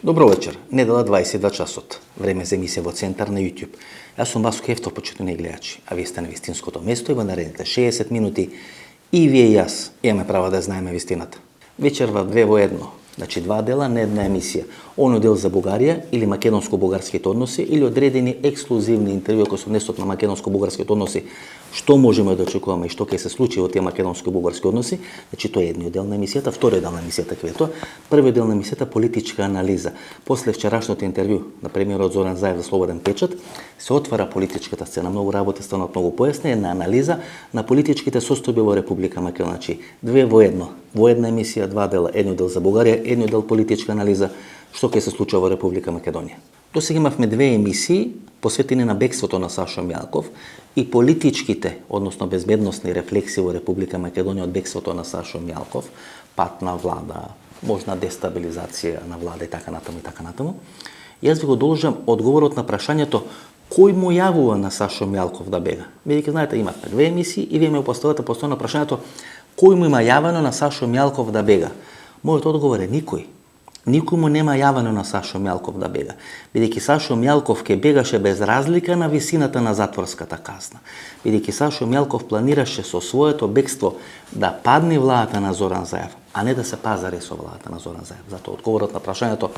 Добро вечер, недела 22 часот. Време за емисија во Центар на YouTube. Јас сум Васко Хефтов, почитувани гледачи, а вие сте на вистинското место и во наредните 60 минути и вие и јас имаме право да знаеме вистината. Вечер во 2 во 1, значи 2 дела на една емисија. Оној дел за Бугарија или македонско-бугарските односи или одредени ексклузивни интервјуи кои се однесот на македонско-бугарските односи, што можеме да очекуваме и што ќе се случи во тие македонско-бугарски односи. Значи тоа е едниот дел на емисијата, вториот дел на емисијата ќе е тоа. Првиот дел на емисијата политичка анализа. После вчерашното интервју на премиерот Зоран Заев за Слободен печат се отвара политичката сцена. Многу работи станат многу појасни, една анализа на политичките состојби во Република Македонија. Значи 2 во 1. Во една емисија 2 дела, едниот дел за Бугарија, едниот дел политичка анализа што ќе се случува во Република Македонија. До сега имавме 2 емисии посветени на бегството на Сашо Мјалков и политичките, односно безбедносни рефлексии во Република Македонија од бегството на Сашо Мјалков, пат на влада, можна дестабилизација на влада и така натаму и така натаму. Јас ви го должам одговорот на прашањето кој му јавува на Сашо Мјалков да бега. Бидејќи знаете имавме 2 емисии и вие ме поставате постојано прашањето кој му има јавено на Сашо Мјалков да бега. Мојот одговор е никој. Никој му нема јавено на Сашо Мјалков да бега, бидејќи Сашо Мјалков ке бегаше без разлика на висината на затворската казна. Бидејќи Сашо Мјалков планираше со своето бегство да падне владата на Зоран Заев, а не да се пазари со владата на Зоран Заев. Затоа одговорот на прашањето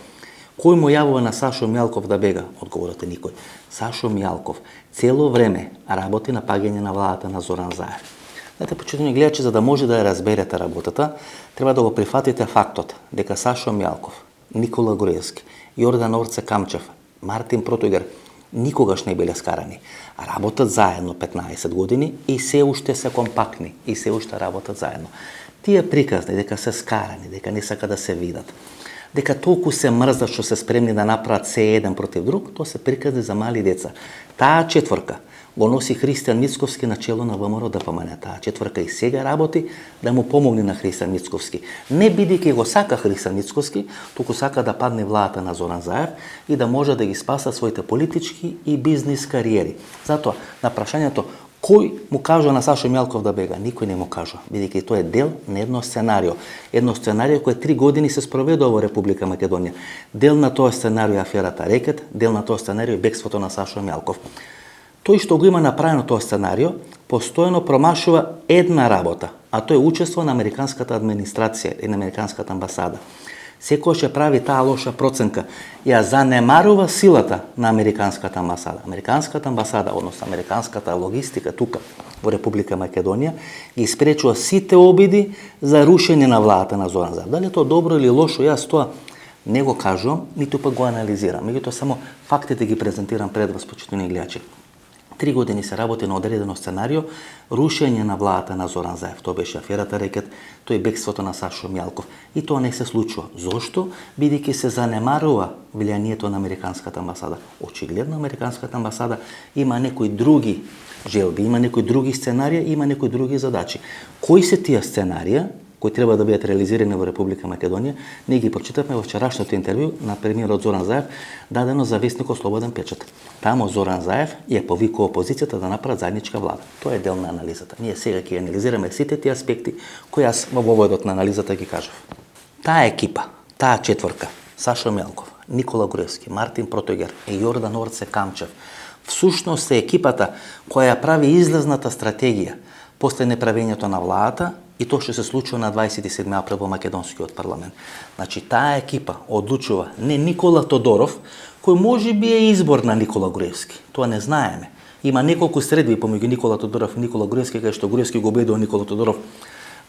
кој му јавува на Сашо Мјалков да бега, одговорот е никој. Сашо Мјалков цело време работи на паѓање на владата на Зоран Заев. Знаете, почитувани гледачи, за да може да ја разберете работата, треба да го прифатите фактот дека Сашо Мјалков, Никола Груевски, Јордан Орце Камчев, Мартин Протогер никогаш не биле скарани. Работат заедно 15 години и се уште се компактни и се уште работат заедно. Тие приказни дека се скарани, дека не сака да се видат, дека толку се мрзат што се спремни да направат се еден против друг, тоа се приказни за мали деца. Таа четворка го носи Христијан Мицковски на чело на ВМРО ДПМН. Таа четворка и сега работи да му помогне на Христијан Мицковски. Не бидејќи го сака Христијан Мицковски, туку сака да падне владата на Зоран Заев и да може да ги спаса своите политички и бизнис кариери. Затоа, на прашањето кој му кажува на Сашо Мјалков да бега, никој не му кажува, бидејќи тоа е дел на едно сценарио. Едно сценарио кое 3 години се спроведува во Република Македонија. Дел на тоа сценарио е аферата Рекет, дел на тоа сценарио е бегството на Сашо Мјалков. Тој што го има направено тоа сценарио, постојано промашува една работа, а тоа е учество на американската администрација и на американската амбасада. Секој ќе прави таа лоша проценка, ја занемарува силата на американската амбасада. Американската амбасада, односно американската логистика тука во Република Македонија, ги спречува сите обиди за рушење на владата на Зоран Заев. Дали е тоа добро или лошо, јас тоа не го кажувам, ниту пак го анализирам. Меѓутоа само фактите ги презентирам пред вас, почитувани гледачи. 3 години се работи на одредено сценарио, рушење на владата на Зоран Заев. Тоа беше аферата Рекет, тоа е бегството на Сашо Мјалков. И тоа не се случува. Зошто? Бидејќи се занемарува влијанието на американската амбасада. Очигледно американската амбасада има некои други желби, има некои други сценарија, има некои други задачи. Кои се тие сценарија кои треба да бидат реализирани во Република Македонија, ние ги прочитавме во вчерашното интервју на премиерот Зоран Заев, дадено за вестникот Слободен печат. Таму Зоран Заев ја повикува опозицијата да направат заедничка влада. Тоа е дел на анализата. Ние сега ќе анализираме сите тие аспекти кои јас во воводот на анализата ги кажав. Таа екипа, таа четворка, Сашо Мјалков, Никола Груевски, Мартин Протогер и Јордан Орце Камчев, всушност е екипата која ја прави излезната стратегија после неправењето на владата и тоа што се случува на 27 април во македонскиот парламент. Значи, таа екипа одлучува не Никола Тодоров, кој можеби е избор на Никола Груевски. Тоа не знаеме. Има неколку средби помеѓу Никола Тодоров и Никола Груевски, кај што Груевски го убедува Никола Тодоров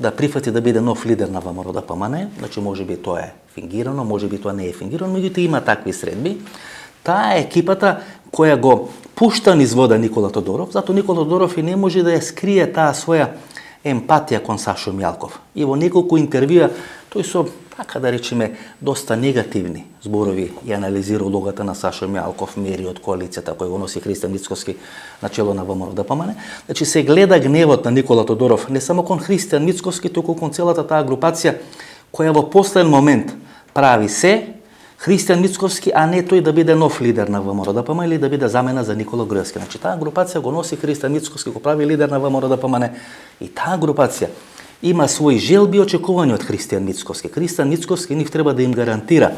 да прифати да биде нов лидер на ВМРО ДПМН. Значи, можеби тоа е фингирано, можеби тоа не е фингирано, меѓутоа има такви средби. Таа е екипата која го пушта низ вода Никола Тодоров, затоа Никола Тодоров и не може да ја скрие таа своја емпатија кон Сашо Мјалков. И во неколку интервјуа тој со, така да речеме, доста негативни зборови и анализира улогата на Сашо Мјалков, мери од коалицијата кој го носи Христијан Мицковски на чело на ВМРО ДПМН. Значи се гледа гневот на Никола Тодоров не само кон Христијан Мицковски, туку кон целата таа групација која во последен момент прави се Христијан Мицковски, а не тој да биде нов лидер на ВМРО ДПМН или да биде замена за Никола Груевски. Значи таа групација го носи Христијан Мицковски, го прави лидер на ВМРО ДПМН и таа групација има своји желби и очекувања од Христијан Мицковски. Христијан Мицковски нив треба да им гарантира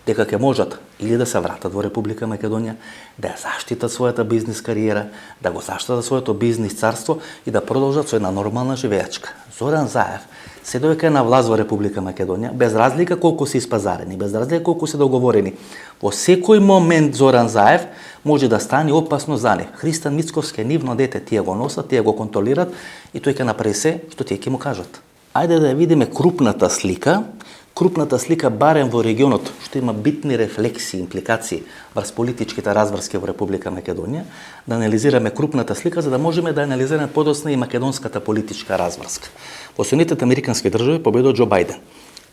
дека ќе можат или да се вратат во Република Македонија, да ја заштитат својата бизнис кариера, да го заштитат своето бизнис царство и да продолжат со една нормална живеачка. Зоран Заев, се додека е на власт во Република Македонија, без разлика колку се испазарени, без разлика колку се договорени, во секој момент Зоран Заев може да стане опасно за нив. Христан Мицковски е нивно дете, тие го носат, тие го контролират и тој ќе направи се што тие ќе му кажат. Ајде да ја видиме крупната слика барем во регионот, што има битни рефлексии, импликации врз политичките разврски во Република Македонија, да анализираме крупната слика, за да можеме да анализираме подоцна и македонската политичка разврска. Во Соединетите американски држави победува Џо Бајден.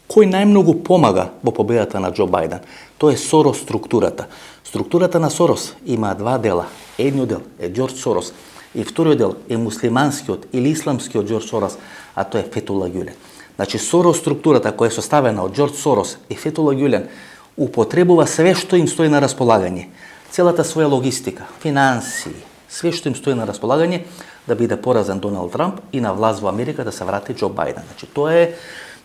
Кој најмногу помага во победата на Џо Бајден? Тоа е Сорос структурата. Структурата на Сорос има два дела. Едниот дел е Џорџ Сорос и вториот дел е муслиманскиот или исламскиот Џорџ Сорос, а тоа е Фетула Ѓулен. Значи, Сорос структурата која е составена од Џорџ Сорос и Фетула Ѓулен употребува све што им стои на располагање. Целата своја логистика, финансии, све што им стои на располагање да биде поразен Доналд Трамп и на власт во Америка да се врати Џо Бајден. Значи, тоа е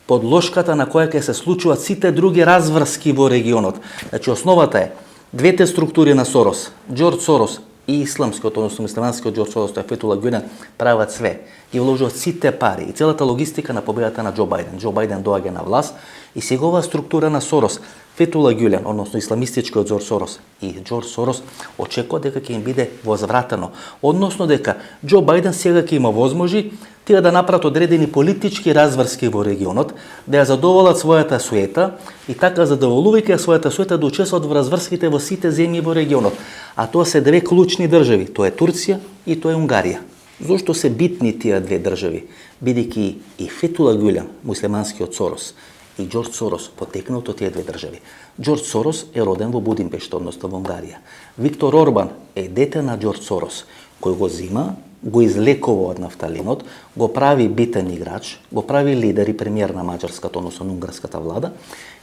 подложката на која ќе се случуваат сите други разврски во регионот. Значи, основата е двете структури на Сорос, Џорџ Сорос и исламскиот, односно муслиманскиот Џорџ Сорос, тоа е Фетула Ѓулен, прават све. Ги вложуваат сите пари и целата логистика на победата на Џо Бајден. Џо Бајден доаѓа на власт и сега оваа структура на Сорос, Фетула Ѓулен, односно исламистичкиот Џорџ Сорос и Џорџ Сорос очекува дека ќе им биде возвратено, односно дека Џо Бајден сега ќе има возможи тие да направат одредени политички разврски во регионот, да ја задоволат својата суета и така задоволувајќи својата суета да учествуваат во разврските во сите земји во регионот. А тоа се две клучни држави, тоа е Турција и тоа е Унгарија. Зошто се битни тие две држави? Бидејќи и Фетула Ѓулен, муслиманскиот Сорос, и Џорџ Сорос потекнат од тие две држави. Џорџ Сорос е роден во Будимпешта, односно во Унгарија. Виктор Орбан е дете на Џорџ Сорос, кој го зима, го излекува од нафталинот, го прави битен играч, го прави лидер и премиер на маđarската, односно унгарската влада,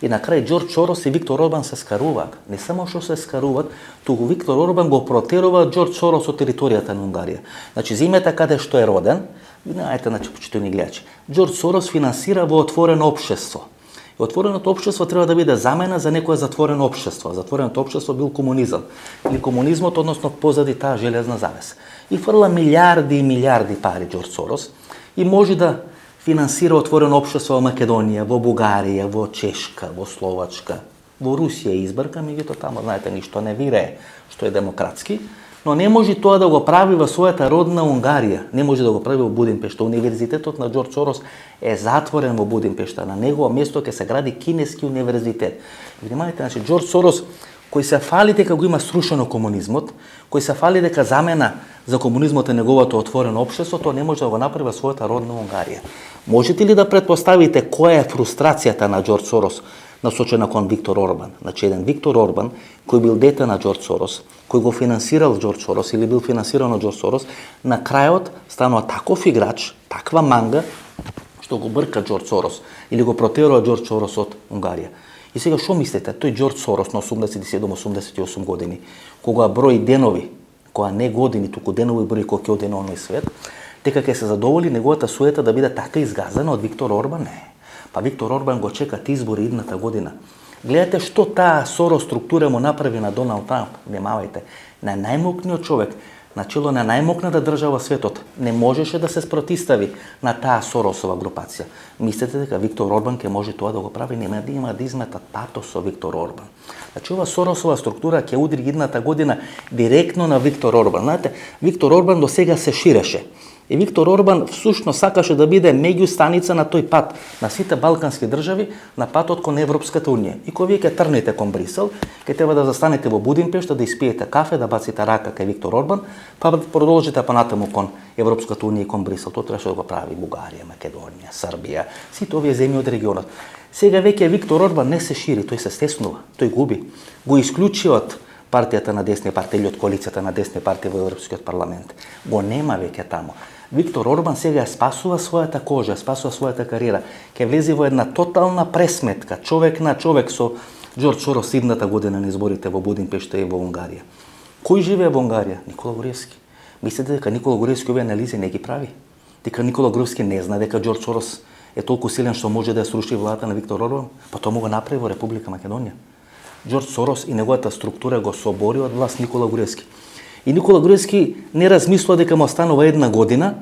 и на крај Џорџ Сорос и Виктор Орбан се скаруваат. Не само што се скаруваат, туку Виктор Орбан го протерува Џорџ Сорос од територијата на Унгарија. Значи, земјата каде што е роден, знаете, значи, почитувани гледачи, Џорџ Сорос финансира во отворено општество. И отвореното општество треба да биде замена за некое затворено општество. Затвореното општество бил комунизам. Или комунизмот, односно позади таа железна завеса. И фрла милиарди и милиарди пари Џорџ Сорос и може да финансира отворено општество во Македонија, во Бугарија, во Чешка, во Словачка, во Русија избрка, меѓутоа тамо, знаете, ништо не вирее што е демократски, но не може тоа да го прави во својата родна Унгарија, не може да го прави во Будимпешта. Универзитетот на Џорџ Сорос е затворен во Будимпешта, на негово место ќе се гради кинески универзитет. Внимавајте, значи Џорџ Сорос кој се фали дека го има срушено комунизмот, кој се фали дека замена за комунизмот е неговото отворено општество, тоа не може да го направи во својата родна Унгарија. Можете ли да претпоставите која е фрустрацијата на Џорџ Сорос насочена кон Виктор Орбан? Значи, еден Виктор Орбан, кој бил дете на Џорџ Сорос, кој го финансирал Џорџ Сорос или бил финансиран од Џорџ Сорос, на крајот станува таков играч, таква манга, што го брка Џорџ Сорос или го протерува Џорџ Сорос од Унгарија. И сега што мислите? Тој Џорџ Сорос на 87-88 години, кога брои денови, кога не години, туку денови брои кој ќе оде на оној свет, дека ќе се задоволи неговата суета да биде така изгазена од Виктор Орбан? Не. Па Виктор Орбан го чекат избори идната година. Гледате што таа Сорос структура му направи на Доналд Трамп. Внимавајте, на најмокниот човек, на чело на најмокната држава во светот, не можеше да се спротистави на таа Соросова групација. Мислите дека Виктор Орбан ќе може тоа да го прави? Нема да има да изметат патос со Виктор Орбан. Значи, ова Соросова структура ќе удри идната година директно на Виктор Орбан. Знаете, Виктор Орбан до сега се ширеше. И Виктор Орбан всушност сакаше да биде меѓустаница на тој пат на сите балкански држави на патот кон Европската унија. И кога вие ќе трнете кон Брисел, ќе треба да застанете во Будимпешта, да испиете кафе, да баците рака кај Виктор Орбан, па да продолжите понатаму кон Европската унија и кон Брисел. Тоа требаше да го прави Бугарија, Македонија, Србија, сите овие земји од регионот. Сега веќе Виктор Орбан не се шири, тој се стеснува, тој губи. Го исклучи од партијата на десни партии или од коалицијата на десни партии во Европскиот парламент. Го нема веќе таму. Виктор Орбан сега спасува својата кожа, спасува својата кариера. Ќе влезе во една тотална пресметка, човек на човек со Џорџ Сорос идната година на изборите во Будимпешта и во Унгарија. Кој живее во Унгарија? Никола Груевски. Мислите дека Никола Груевски овие анализи не ги прави? Дека Никола Груевски не знае дека Џорџ Сорос е толку силен што може да ја сруши владата на Виктор Орбан? Па тоа му го направи во Република Македонија. Джордж Сорос и неговата структура го собори од власт Никола Груевски. И Никола Груевски не размислува дека му останува една година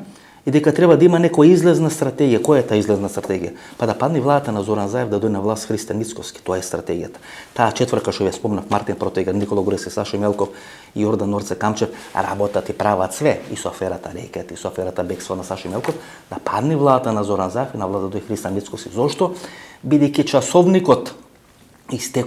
и дека треба да има некоја излезна стратегија. Која е таа излезна стратегија? Па да падне владата на Зоран Заев, да дојде на власт Христо Мицкоски. Тоа е стратегијата. Таа четврка што ја спомнав, Мартин Протегер, Никола Груевски, Сашо Мелков и Јордан Норце Камчев, работат и прават све, и со аферата Рекет, и со аферата бегство на Сашо Мелков, да падне владата на Зоран Заев и на владата дојде Христо Мицкоски. Зошто? Бидејќи часовникот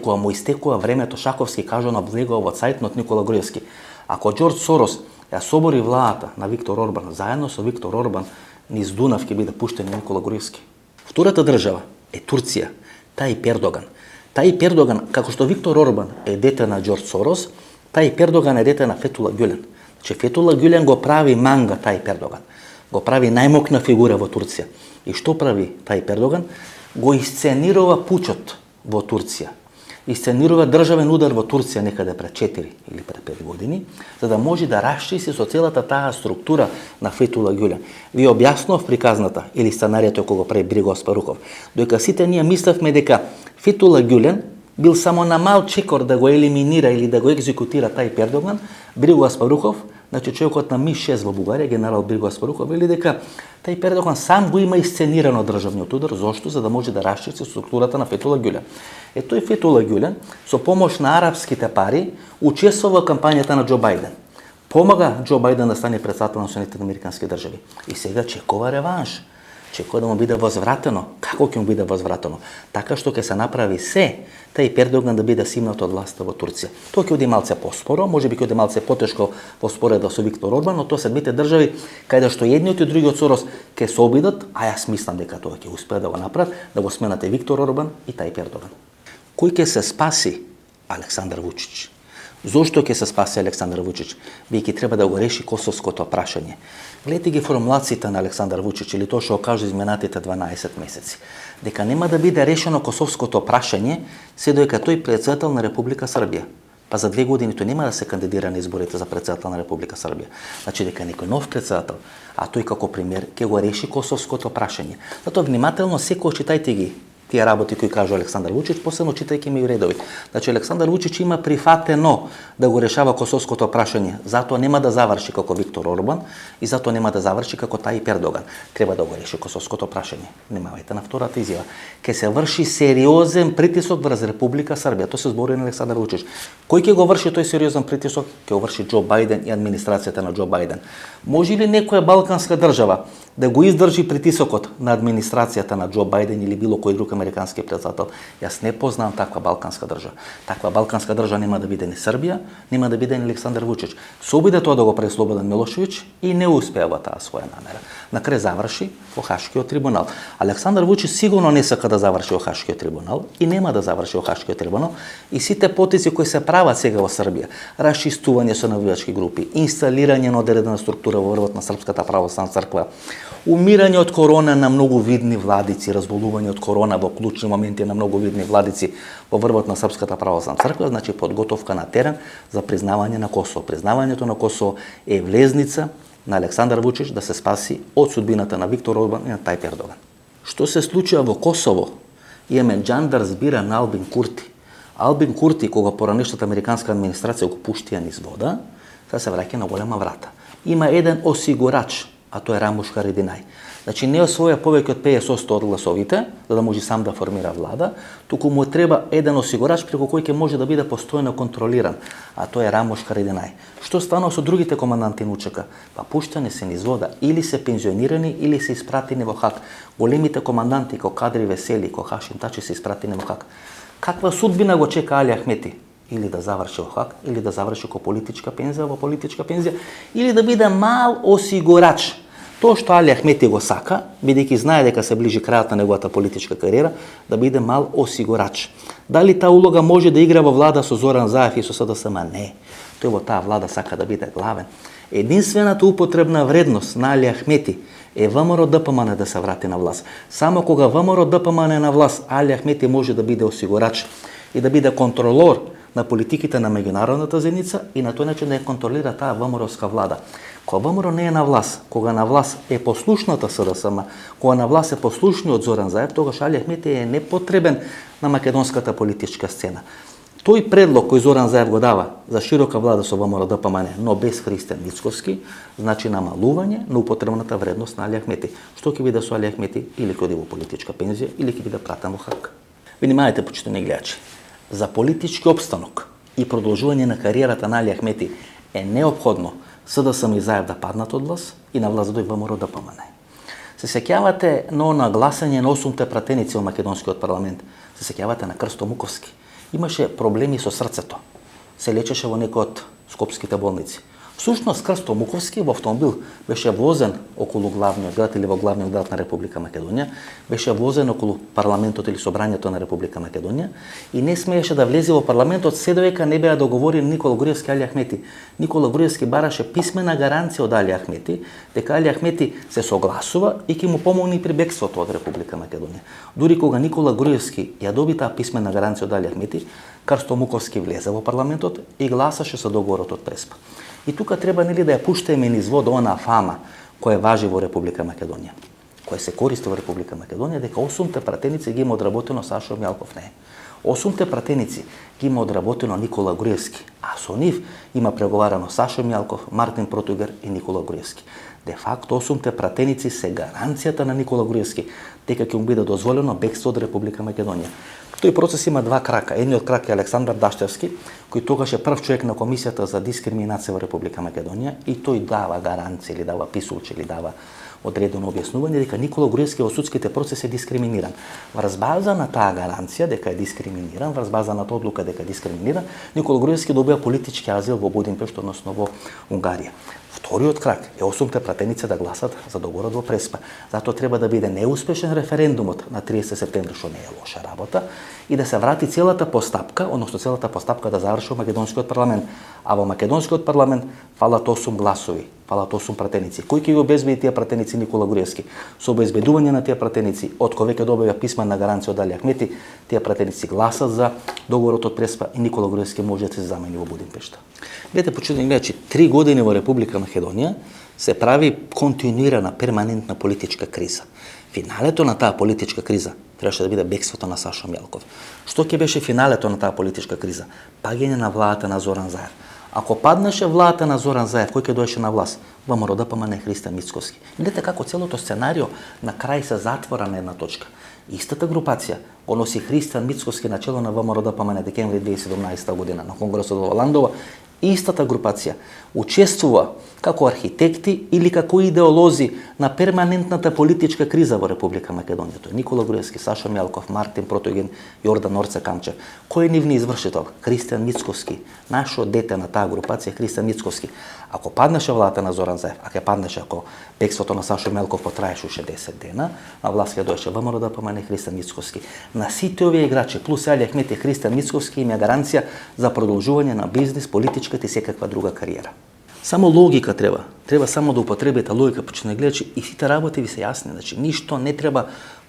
му истекува времето, Шаковски кажа на влегува во цајтнот Никола Груевски. Ако Джордж Сорос ја собори владата на Виктор Орбан, заедно со Виктор Орбан, низ Дунав ќе биде пуштен Никола Груевски. Втората држава е Турција, Тајип Ердоган. Тајип Ердоган, како што Виктор Орбан е дете на Джордж Сорос, Тајип Ердоган е дете на Фетула Гюлен. Значи Фетула Гюлен го прави манга Тајип Ердоган. Го прави најмокна фигура во Турција. И што прави Тајип Ердоган? Го исценирува пучот во Турција. Исценирува државен удар во Турција некаде пред 4 или пред 5 години, за да може да расчисти со целата таа структура на Фетула Гюлен. Ви објаснов приказната или сценарието кој го прави Бриго Аспарухов. Доека сите ние мислевме дека Фетула Гюлен бил само на мал чекор да го елиминира или да го екзекутира Тајип Ердоган, Бриго Аспарухов, значи човекот на МИ-6 во Бугарија, генерал Бриго Аспарухов, вели дека Тајип Ердоган сам го има исценирано државниот удар, зошто? За да може да расчисти структурата на Фетула Гюлен. Тој Фетула Гюлен, со помош на арапските пари, учествува во кампањата на Џо Бајден. Помага Џо Бајден да стане претседател на Соединетите американски држави. И сега чекува реванш. Чекува да му биде возвратено. Како ќе му биде возвратено? Така што ќе се направи се Тајип Ердоган да биде симнат од власта во Турција. Тоа ќе оди малце поспоро, можеби ќе оди малце потешко во споредба со Виктор Орбан, но тоа се двете држави каде што едниот и другиот Сорос ќе се обидат, а јас мислам дека тоа ќе успеат да го направат, да го сменате Виктор Орбан и Тајип Ердоган. Кој ќе се спаси? Александар Вучич. Зошто ќе се спаси Александар Вучич? Веќе треба да го реши косовското прашање. Гледате ги формулациите на Александар Вучич или тоа што кажа изминатите 12 месеци. Дека нема да биде решено косовското прашање се додека тој претседател на Република Србија. Па за 2 години тој нема да се кандидира на изборите за претседател на Република Србија. Значи дека некој нов претседател, а тој како премиер ќе го реши косовското прашање. Затоа внимателно секој читајте ги тие работи кои кажа Александар Вучич, посебно читајќи ми редови. Значи Александар Вучич има прифатено да го решава косовското прашање, затоа нема да заврши како Виктор Орбан и затоа нема да заврши како Тајип Ердоган. Треба да го реши косовското прашање. Немавајте на втората изјава. Ке се врши сериозен притисок врз Република Србија. Тоа се збори на Александар Вучич. Кој ќе го врши тој сериозен притисок? Ќе го врши Џо Бајден и администрацијата на Џо Бајден. Може ли некоја балканска држава да го издржи притисокот на администрацијата на Џо Бајден или било кој друг американски претседател? Јас не познавам таква балканска држава. Таква балканска држава нема да биде ни Србија, нема да биде ни Александар Вучич. Се обиде тоа да го прави Слободан Милошевиќ и не успеа во таа своја намера. На крај заврши во Хашкиот трибунал. Александар Вучич сигурно не сака да заврши во Хашкиот трибунал и нема да заврши во Хашкиот трибунал. И сите потези кои се прават сега во Србија, расчистување со навивачки групи, инсталирање на одредена структура во врвот на Српската православна црква, умирање од корона на многу видни владици, разболување од корона во клучни моменти на многу видни владици во врвот на Српската православна црква, значи подготовка на терен за признавање на Косово. Признавањето на Косово е влезница на Александар Вучич да се спаси од судбината на Виктор Орбан и на Тајип Ердоган. Што се случува во Косово? Имаме Џандар збира на Албин Курти. Албин Курти, кога поранешната американска администрација го пуштија низ вода, сега се враќа на голема врата. Има еден осигурач, а тоа е Рамуш Харединај. Значи не освоја повеќе од 50% од гласовите, за да може сам да формира влада, туку му треба еден осигурач преку кој ќе може да биде постојано контролиран, а тоа е Рамуш Харединај. Што станува со другите команданти на УЧК? Па пуштани се низ вода, или се пензионирани, или се испратени во Хаг. Големите команданти како Кадри Весели, како Хашим Тачи се испратени во Хаг. Каква судбина го чека Али Ахмети? Или да заврши во Хаг, или да заврши ко политичка пензија, во политичка пензија, или да биде мал осигурач. Тоа што Али Ахмети го сака, бидејќи знае дека се ближи крајот на неговата политичка кариера, да биде мал осигурач. Дали таа улога може да игра во влада со Зоран Заев и со СДСМ? Не. Тој во таа влада сака да биде главен. Единствената употребна вредност на Али Ахмети е ВМРО ДПМН да се врати на власт. Само кога ВМРО ДПМН е на власт, Али Ахмети може да биде осигурач и да биде контролор на политиките на меѓународната заедница и на тој начин да ја контролира таа ВМРО-ска влада. Кога ВМРО не е на власт, кога на власт е послушната СДСМ, кога на власт е послушниот Зоран Заев, тогаш Али Ахмети е непотребен на македонската политичка сцена. Тој предлог кој Зоран Заев го дава за широка влада со ВМРО ДПМН, но без Христијан Мицкоски, значи намалување на употребната вредност на Али Ахмети. Што ќе биде со Али Ахмети? Или ќе оди во политичка пензија, или ќе биде пратен во ХАК. Внимавајте, почитувани гледачи. За политички опстанок и продолжување на кариерата на Али Ахмети е неопходно СДСМ и Заев да паднат од власт и на власт да дојде ВМРО ДПМН. Се сеќавате на гласање на 8 пратеници во македонскиот парламент. Се сеќавате на Крсто Муковски. Имаше проблеми со срцето. Се лечеше во некој од скопските болници. Всушност Крсто Муковски во автомобил беше возен околу главниот град или во главниот град на Република Македонија, беше возен околу парламентот или собранието на Република Македонија и не смееше да влезе во парламентот се додека не беа договорени Никола Груевски и Али Ахмети. Никола Груевски бараше писмена гаранција од Али Ахмети дека Али Ахмети се согласува и ќе му помогне при бегството од Република Македонија. Дури кога Никола Груевски ја доби таа писмена гаранција од Али Ахмети, Крсто Муковски влезе во парламентот и гласаше за договорот од Преспа. И тука треба нели да ја пуштаме низ вода онаа фама која важи во Република Македонија, која се користи во Република Македонија, дека 8 пратеници ги има одработено Сашо Мјалков не. 8 пратеници ги има одработено Никола Груевски, а со нив има преговарано Сашо Мјалков, Мартин Протугер и Никола Груевски. Де факто 8 пратеници се гаранцијата на Никола Груевски дека ќе му биде дозволено бегство од Република Македонија. Тој процес има два крака. Едниот крак е Александар Даштевски, кој тогаш е прв човек на Комисијата за дискриминација во Република Македонија и тој дава гаранција или дава писулче или дава одредено објаснување дека Никола Груевски во судските процеси е дискриминиран. Врз база на таа гаранција дека е дискриминиран, врз база на таа одлука дека е дискриминиран, Никола Груевски добија политички азил во Будимпешт, односно во Унгарија. Вториот крак е 8 пратеници да гласат за договорот во Преспа. Затоа треба да биде неуспешен референдумот на 30 септември, што не е лоша работа, и да се врати целата постапка, односно целата постапка да заврши во македонскиот парламент. А во македонскиот парламент фалат 8 гласови, фалат 8 пратеници. Кој ќе ги обезбеди тие пратеници? Никола Груевски. Со обезбедување на тие пратеници, од кој веќе добива писмена гаранција од Али Ахмети, тие пратеници гласат за договорот од Преспа и Никола Груевски може да се замени во Будимпешта. Видете, почитувани гледачи, 3 години во Република Македонија се прави континуирана, перманентна политичка криза. Финалето на таа политичка криза требаше да биде бегството на Сашо Мјалков. Што ќе беше финалето на таа политичка криза? Паѓање на владата на Зоран Заев. Ако паднеше владата на Зоран Заев, кој ќе доеше на власт? ВМРО ДПМН Христијан Мицкоски. Видете како целото сценарио на крај се затвора на една точка. Истата групација го носи Христијан Мицкоски на чело на ВМРО ДПМН декември 2017 година на Конгресот во Ландова. Истата групација учествува како архитекти или како идеолози на перманентната политичка криза во Република Македонија. Тоа е Никола Груевски, Сашо Мјалков, Мартин Протуген, Јордан Орце Камчев. Кој е нивниот извршител? Христијан Мицкоски. Нашо дете на таа групација е Христијан Мицкоски. Ако паднеше владата на Зоран Заев, ако паднеше, ако бегството на Сашо Мјалков потраеше уште 10 дена, на власт ќе доеше ВМРО ДПМН Христијан Мицкоски. На сите овие играчи плюс Али Ахмети и Христијан Мицкоски има гаранција за продолжување на бизнис, политичката и секаква друга кариера. Само логика треба. Треба само да употребите логика, почне гледачи и сите работи ви се јасни. Значи, ништо не треба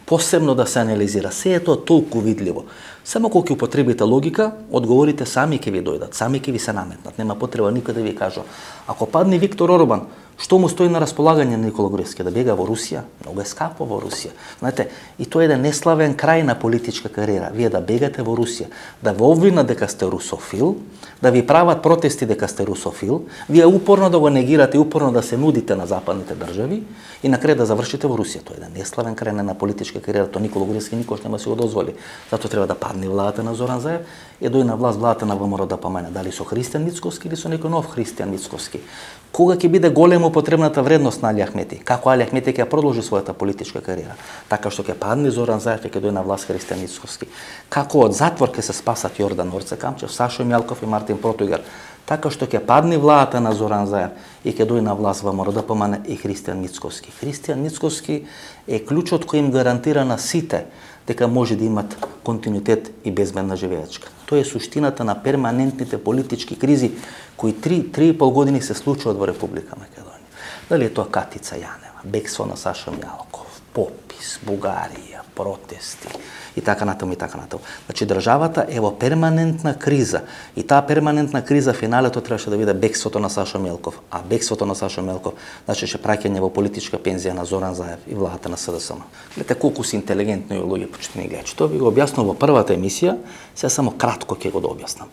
посебно да се анализира. Се е тоа толку видливо. Само кога ќе употребите логика, одговорите сами ќе ви дојдат, сами ќе ви се наметнат. Нема потреба никој да ви кажа. Ако падне Виктор Орбан, што му стои на располагање на Никола Груевски? Да бега во Русија? Многу е скапо во Русија. Знаете, и тоа е еден неславен крај на политичка кариера. Вие да бегате во Русија, да ви обвинат дека сте русофил, да ви прават протести дека сте русофил, вие упорно да го негирате, упорно да се нудите на западните држави и на крај да завршите во Русија. Тоа е еден неславен крај на политичка кариера. Тоа Никола Груевски никош нема се го дозволи. Затоа треба да падне владата на Зоран Заев и дојде на власт владата на ВМРО ДПМН. Дали со Христијан Мицкоски или со некој нов Христијан Мицкоски? Кога ќе биде голема потребната вредност на Али Ахмети? Како Али Ахмети ќе продолжи својата политичка кариера? Така што ќе падне Зоран Заев и ќе дојде на власт Христијан Мицкоски. Како од затвор ќе се спасат Јордан Орце Камчев, Сашо Мјалков и Мартин Протугер? Така што ќе падне владата на Зоран Заев и ќе дојде на власт ВМРО ДПМН и Христијан Мицкоски. Христијан Мицкоски е клучот кој им гарантира на сите дека може да имат континуитет и безбедна живеечка. Тоа е суштината на перманентните политички кризи кои 3,5 години се случуваат во Република Македонија. Дали е тоа Катица Јанева, бегство на Саша Мјалков, попис, Бугарија, протести и така натаму и така натаму. Значи државата е во перманентна криза и таа перманентна криза финалето требаше да биде бегството на Сашо Мјалков, а бегството на Сашо Мјалков значеше праќање во политичка пензија на Зоран Заев и владата на СДСМ. Гледате колку се интелигентни луѓе, почитувани гледачи. Тоа ви го објаснав во првата емисија, сега само кратко ќе го објаснам.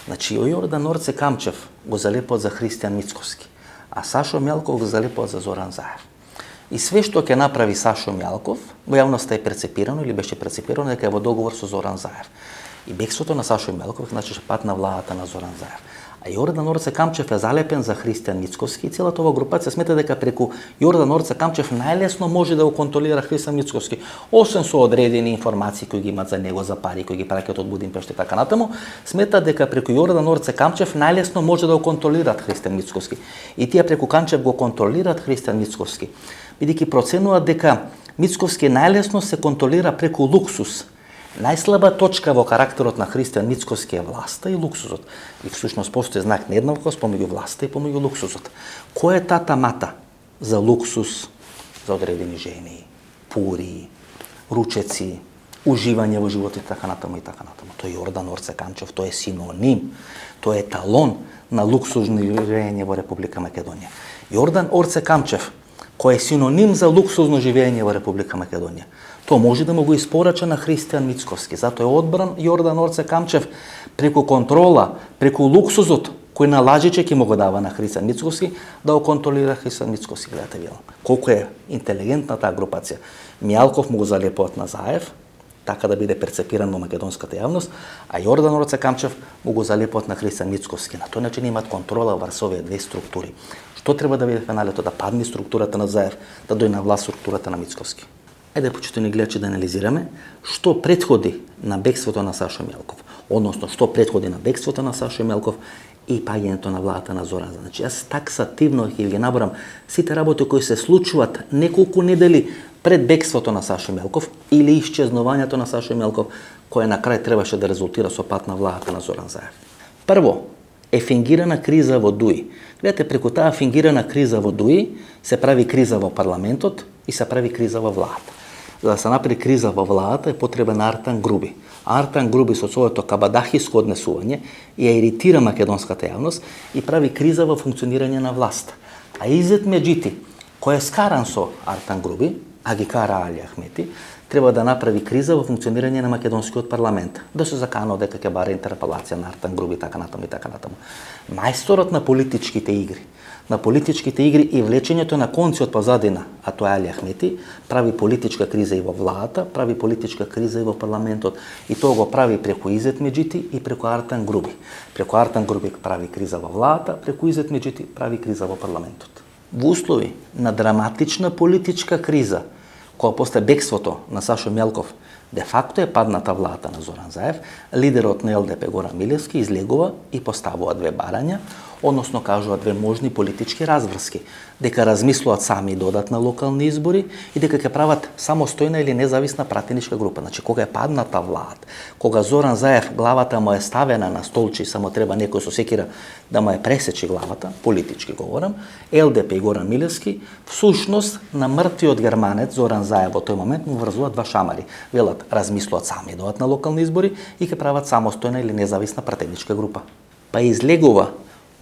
Значи Јордан Орце Камчев го залепот за Христијан Мицковски, а Сашо Мјалков го залепот за Зоран Заев. И све што ќе направи Сашо Мјалков, во јавноста е прецепирано или беше прецепирано дека е во договор со Зоран Заев. И бегството на Сашо Мјалков значеше пат на владата на Зоран Заев. А Јордан Орце Камчев е залепен за Христијан Мицковски и целата ова групација смета дека преку Јордан Орце Камчев најлесно може да го контролира Христијан Мицковски, освен со одредени информации кои ги имаат за него, за пари кои ги праќаат од Будимпешта и така натаму, смета дека преку Јордан Орце Камчев најлесно може да го контролираат Христијан Мицковски. И тие преку Камчев го контролираат Христијан Мицковски, бидејќи проценуваат дека Мицковски најлесно се контролира преку луксус. Најслаба точка во карактерот на Христијан Мицковски е власта и луксузот. И всушност постои знак нееднаквост помеѓу власта и помеѓу луксузот. Кој е тата мата за луксус, за одредени жени, пури, ручеци, уживање во животот и така натаму и така натаму? Тој Јордан Орце Камчев, тој е синоним, тој е еталон на луксузно живење во Република Македонија. Јордан Орце Камчев, кој е синоним за луксузно живење во Република Македонија, тоа може да му го испорача на Христијан Мицковски. Затоа е одбран Јордан Орце Камчев преку контрола, преку луксузот кој на лажиче ќе му го дава на Христијан Мицковски, да го контролира Христијан Мицковски. Гледате вие колку е интелигентна таа групација. Мјалков му го залепот на Заев, така да биде перцепиран во македонската јавност, а Јордан Орце Камчев му го залепот на Христијан Мицковски. На тој начин имаат контрола врз овие две структури. Што треба да биде финалето? Да падне структурата на Заев, да дојде на власт структурата на Мицковски. Ајде, почитувани гледачи, да анализираме што претходи на бегството на Сашо Мјалков, односно што претходи на бегството на Сашо Мјалков и паѓањето на владата на Зоран Заев. Значи, јас таксативно ќе ги наборам сите работи кои се случуваат неколку недели пред бегството на Сашо Мјалков или исчезнувањето на Сашо Мјалков, кое на крај требаше да резултира со пат на владата на Зоран Заев. Прво, е фингирана криза во ДУИ. Гледате, преку таа фингирана криза во ДУИ се прави криза во парламентот и се прави криза во владата. За да се направи криза во владата е потребен Артан Груби. Артан Груби со своето кабадахиско однесување ја иритира македонската јавност и прави криза во функционирање на власта. А Изет Меджити, кој е скаран со Артан Груби, а ги кара Али Ахмети, треба да направи криза во функционирање на македонскиот парламент. Да се заканува дека ќе баре интерпелација на Артан Груби, така натаму и така натаму. Мајсторот на политичките игри, и влечењето на конци од позадина, а тоа е Али Ахмети, прави политичка криза и во владата, прави политичка криза и во парламентот. И тоа го прави преку Изет Меджити и преку Артан Груби. Преку Артан Груби прави криза во владата, преку Изет Меджити прави криза во парламентот. Во услови на драматична политичка криза, која после бегството на Сашо Мјалков, де факто е падната владата на Зоран Заев, лидерот на ЛДП Горан Милевски излегува и поставува две барања, односно кажува две можни политички разврски, дека размислуваат сами додат на локални избори и дека ќе прават самостојна или независна пратеничка група. Значи, кога е падната влада, кога Зоран Заев главата му е ставена на столче и само треба некој со секира да му е пресечи главата, политички говорам, ЛДП и Горан Милевски, всушност на мртвиот германец Зоран Заев во тој момент му врзуваат два шамари. Велат, размислуваат сами додат на локални избори и ќе прават самостојна или независна пратеничка група. Па излегува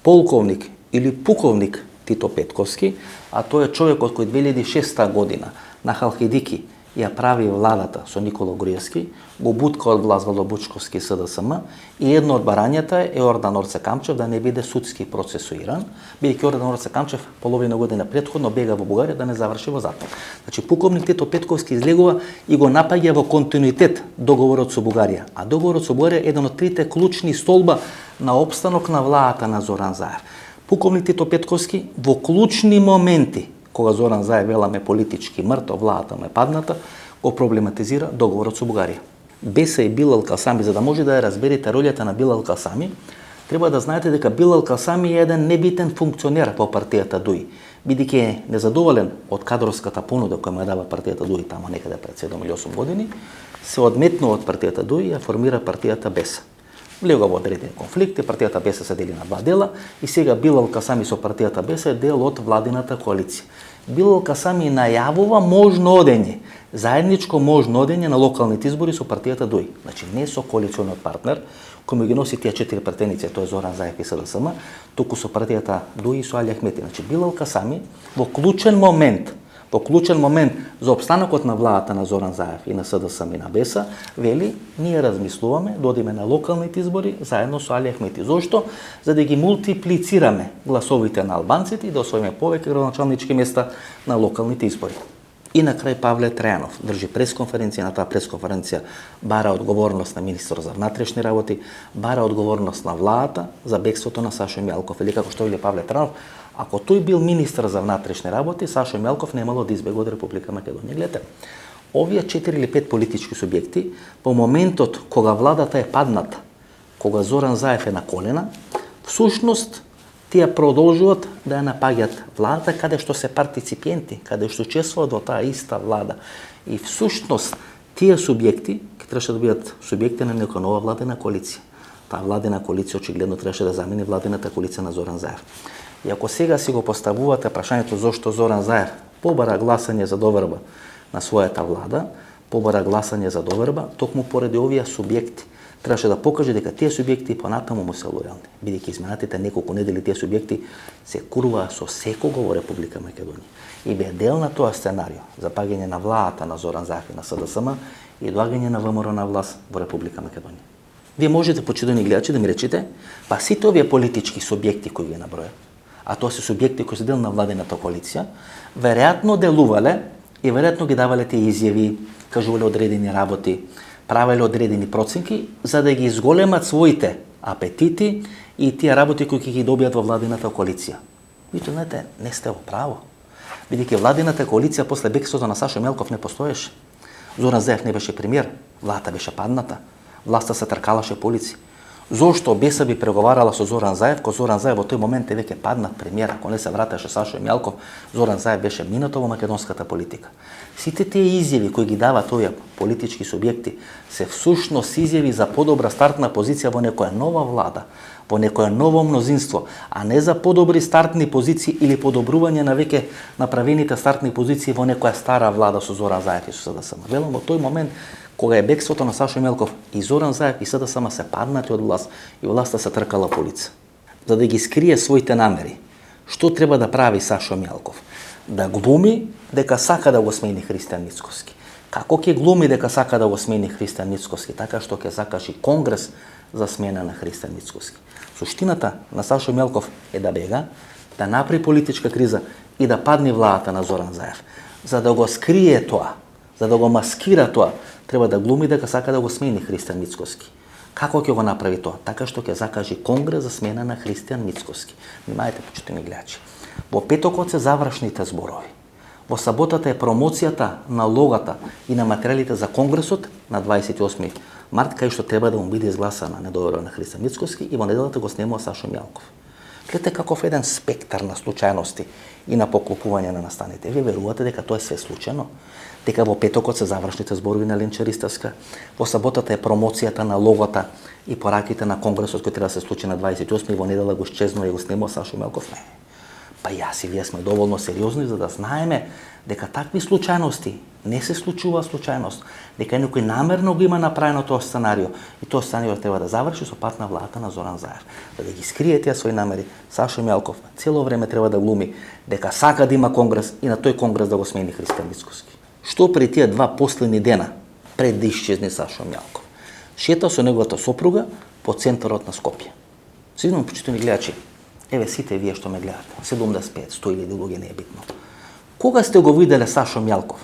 полковник или пуковник Тито Петковски, а тој е човекот кој 2006 година на Халкидики ја прави владата со Никола Груевски, го бутка од власт во Лобучковски СДСМ и едно од барањата е Јордан Орце Камчев да не биде судски процесуиран, бидејќи Јордан Орце Камчев половина година претходно бега во Бугарија да не заврши во затвор. Значи, пуковник Тито Петковски излегува и го напаѓа во континуитет договорот со Бугарија. А договорот со Бугарија е еден од трите клучни столба на опстанок на владата на Зоран Заев. Пуковник Тито Петковски во клучни моменти, кога Зоран Заев веламе политички мртов, владата му е падната, го проблематизира договорот со Бугарија. Беса и Билал Касами, за да може да ја разберете ролјата на Билал Касами, треба да знаете дека Билал Касами е еден небитен функционер во партијата ДУИ, бидејќи е незадоволен од кадровската понуда која му ја дава партијата ДУИ тамо некаде пред 7 или 8 години, се одметнува од партијата ДУИ и ја формира партијата Беса. влегува во одредени конфликти, партијата БЕС се дели на два дела и сега Билал Касами со партијата БЕС е дел од владината коалиција. Билал Касами најавува можно одење, заедничко можно одење на локалните избори со партијата ДУИ. Значи не со коалициониот партнер, кој ги носи тие 4 претеници, тоа е Зоран Заев и СДСМ, туку со партијата ДУИ и со Али Ахмети. Значи Билал Касами во клучен момент за обстанокот на владата на Зоран Заев и на СДСМ и на БЕС, вели, ние размислуваме да одиме на локалните избори заедно со Али Ахмети. Зошто? За да ги мултиплицираме гласовите на албанците и да освоиме повеќе градоначалнички места на локалните избори. И на крај Павле Трајанов држи пресконференција, на таа пресконференција бара одговорност на министер за внатрешни работи, бара одговорност на владата за бегството на Сашо Мјалков. Или како што вели Павле Трајанов, ако тој бил министер за внатрешни работи, Сашо Мјалков немало да избега од Република Македонија. Гледате, овие 4 или 5 политички субјекти, по моментот кога владата е падната, кога Зоран Заев е на колена, всушност тие продолжуваат да ја напаѓаат владата каде што се партиципиенти, каде што учествуваат во таа иста влада. И всушност тие субјекти ќе требаше да бидат субјекти на некоја нова владена коалиција. Таа владена коалиција очигледно требаше да замени владената коалиција на Зоран Заев. И ако сега си го поставувате прашањето зошто Зоран Заев побара гласање за доверба на својата влада, побара гласање за доверба, токму поради овие субјекти, требаше да покаже дека тие субјекти понатаму му се лојални, бидејќи изминатите неколку недели тие субјекти се куруваа со секого во Република Македонија и беа дел на тоа сценарио за паѓање на владата на Зоран Заев и на СДСМ и доаѓање на ВМРО на власт во Република Македонија. Вие можете, почитувани гледачи, да ми речете, па сите овие политички субјекти кои ги наброја, а тоа се субјекти кои се дел на владената коалиција, веројатно делувале и веројатно ги давале тие изјави, кажувале одредени работи, правеле одредени проценки за да ги изголемат своите апетити и тие работи кои ќе ги добијат во владената коалиција. Вие знаете, не сте во право. Бидејќи владената коалиција после бегството на Сашо Мјалков не постоеше. Зоран Заев не беше премиер, владата беше падната, власта се тркалаше по улици. Зошто БЕС би преговарала со Зоран Заев, кога Зоран Заев во тој момент е веќе паднат премиер, ако не се вратеше Сашо Мјалков, Зоран Заев беше минато во македонската политика. Сите тие изјави кои ги даваат овие политички субјекти се всушност изјави за подобра стартна позиција во некоја нова влада, во некоја ново мнозинство, а не за подобри стартни позиции или подобрување на веќе направените стартни позиции во некоја стара влада со Зоран Заев и со СДСМ. Велам, во тој момент кога е бегството на Сашо Мјалков и Зоран Заев и СДСМ се паднати од власт и власта се тркала по улица. За да ги скрие своите намери, што треба да прави Сашо Мјалков? Да глуми дека сака да го смени Христијан Мицкоски. Како ќе глуми дека сака да го смени Христијан Мицкоски? Така што ќе закажи конгрес за смена на Христијан Мицкоски. Суштината на Сашо Мјалков е да бега, да направи политичка криза и да падне владата на Зоран Заев. За да го скрие тоа, за да го маскира тоа, треба да глуми дека сака да го смени Христијан Мицкоски. Како ќе го направи тоа? Така што ќе закажи конгрес за смена на Христијан Мицкоски. Внимајте, почитувани гледачи. Во петокот се завршните зборови. Во саботата е промоцијата на логата и на материјалите за конгресот на 28 март, кај што треба да му биде изгласана недоверба на Христијан Мицкоски и во неделата го снемува Сашо Мјалков. Гледате каков еден спектар на случајности и на поклопување на настаните. Вие верувате дека тоа е све случајно? Дека во петокот се завршните зборови на Ленче Ристевска, во саботата е промоцијата на логата и пораките на конгресот кој треба да се случи на 28 и во недела го исчезнува и го снемува Сашо Мјалков? Не. Па јас и вие сме доволно сериозни за да знаеме дека такви случајности не се случува случајност, дека некој намерно го има направено тоа сценарио и тоа сценарио треба да заврши со пат на владата на Зоран Заев. За да ги скрие тие своји намери, Сашо Мјалков цело време треба да глуми дека сака да има конгрес и на тој конгрес да го смени Христијан Мицкоски. Што при тие два последни дена пред да исчезне Сашо Мјалков? Шета со неговата сопруга по центарот на Скопје. Сигурно, почитувани гледачи, еве сите вие што ме гледате, 75, 100 или луѓе не е битно. Кога сте го виделе Сашо Мјалков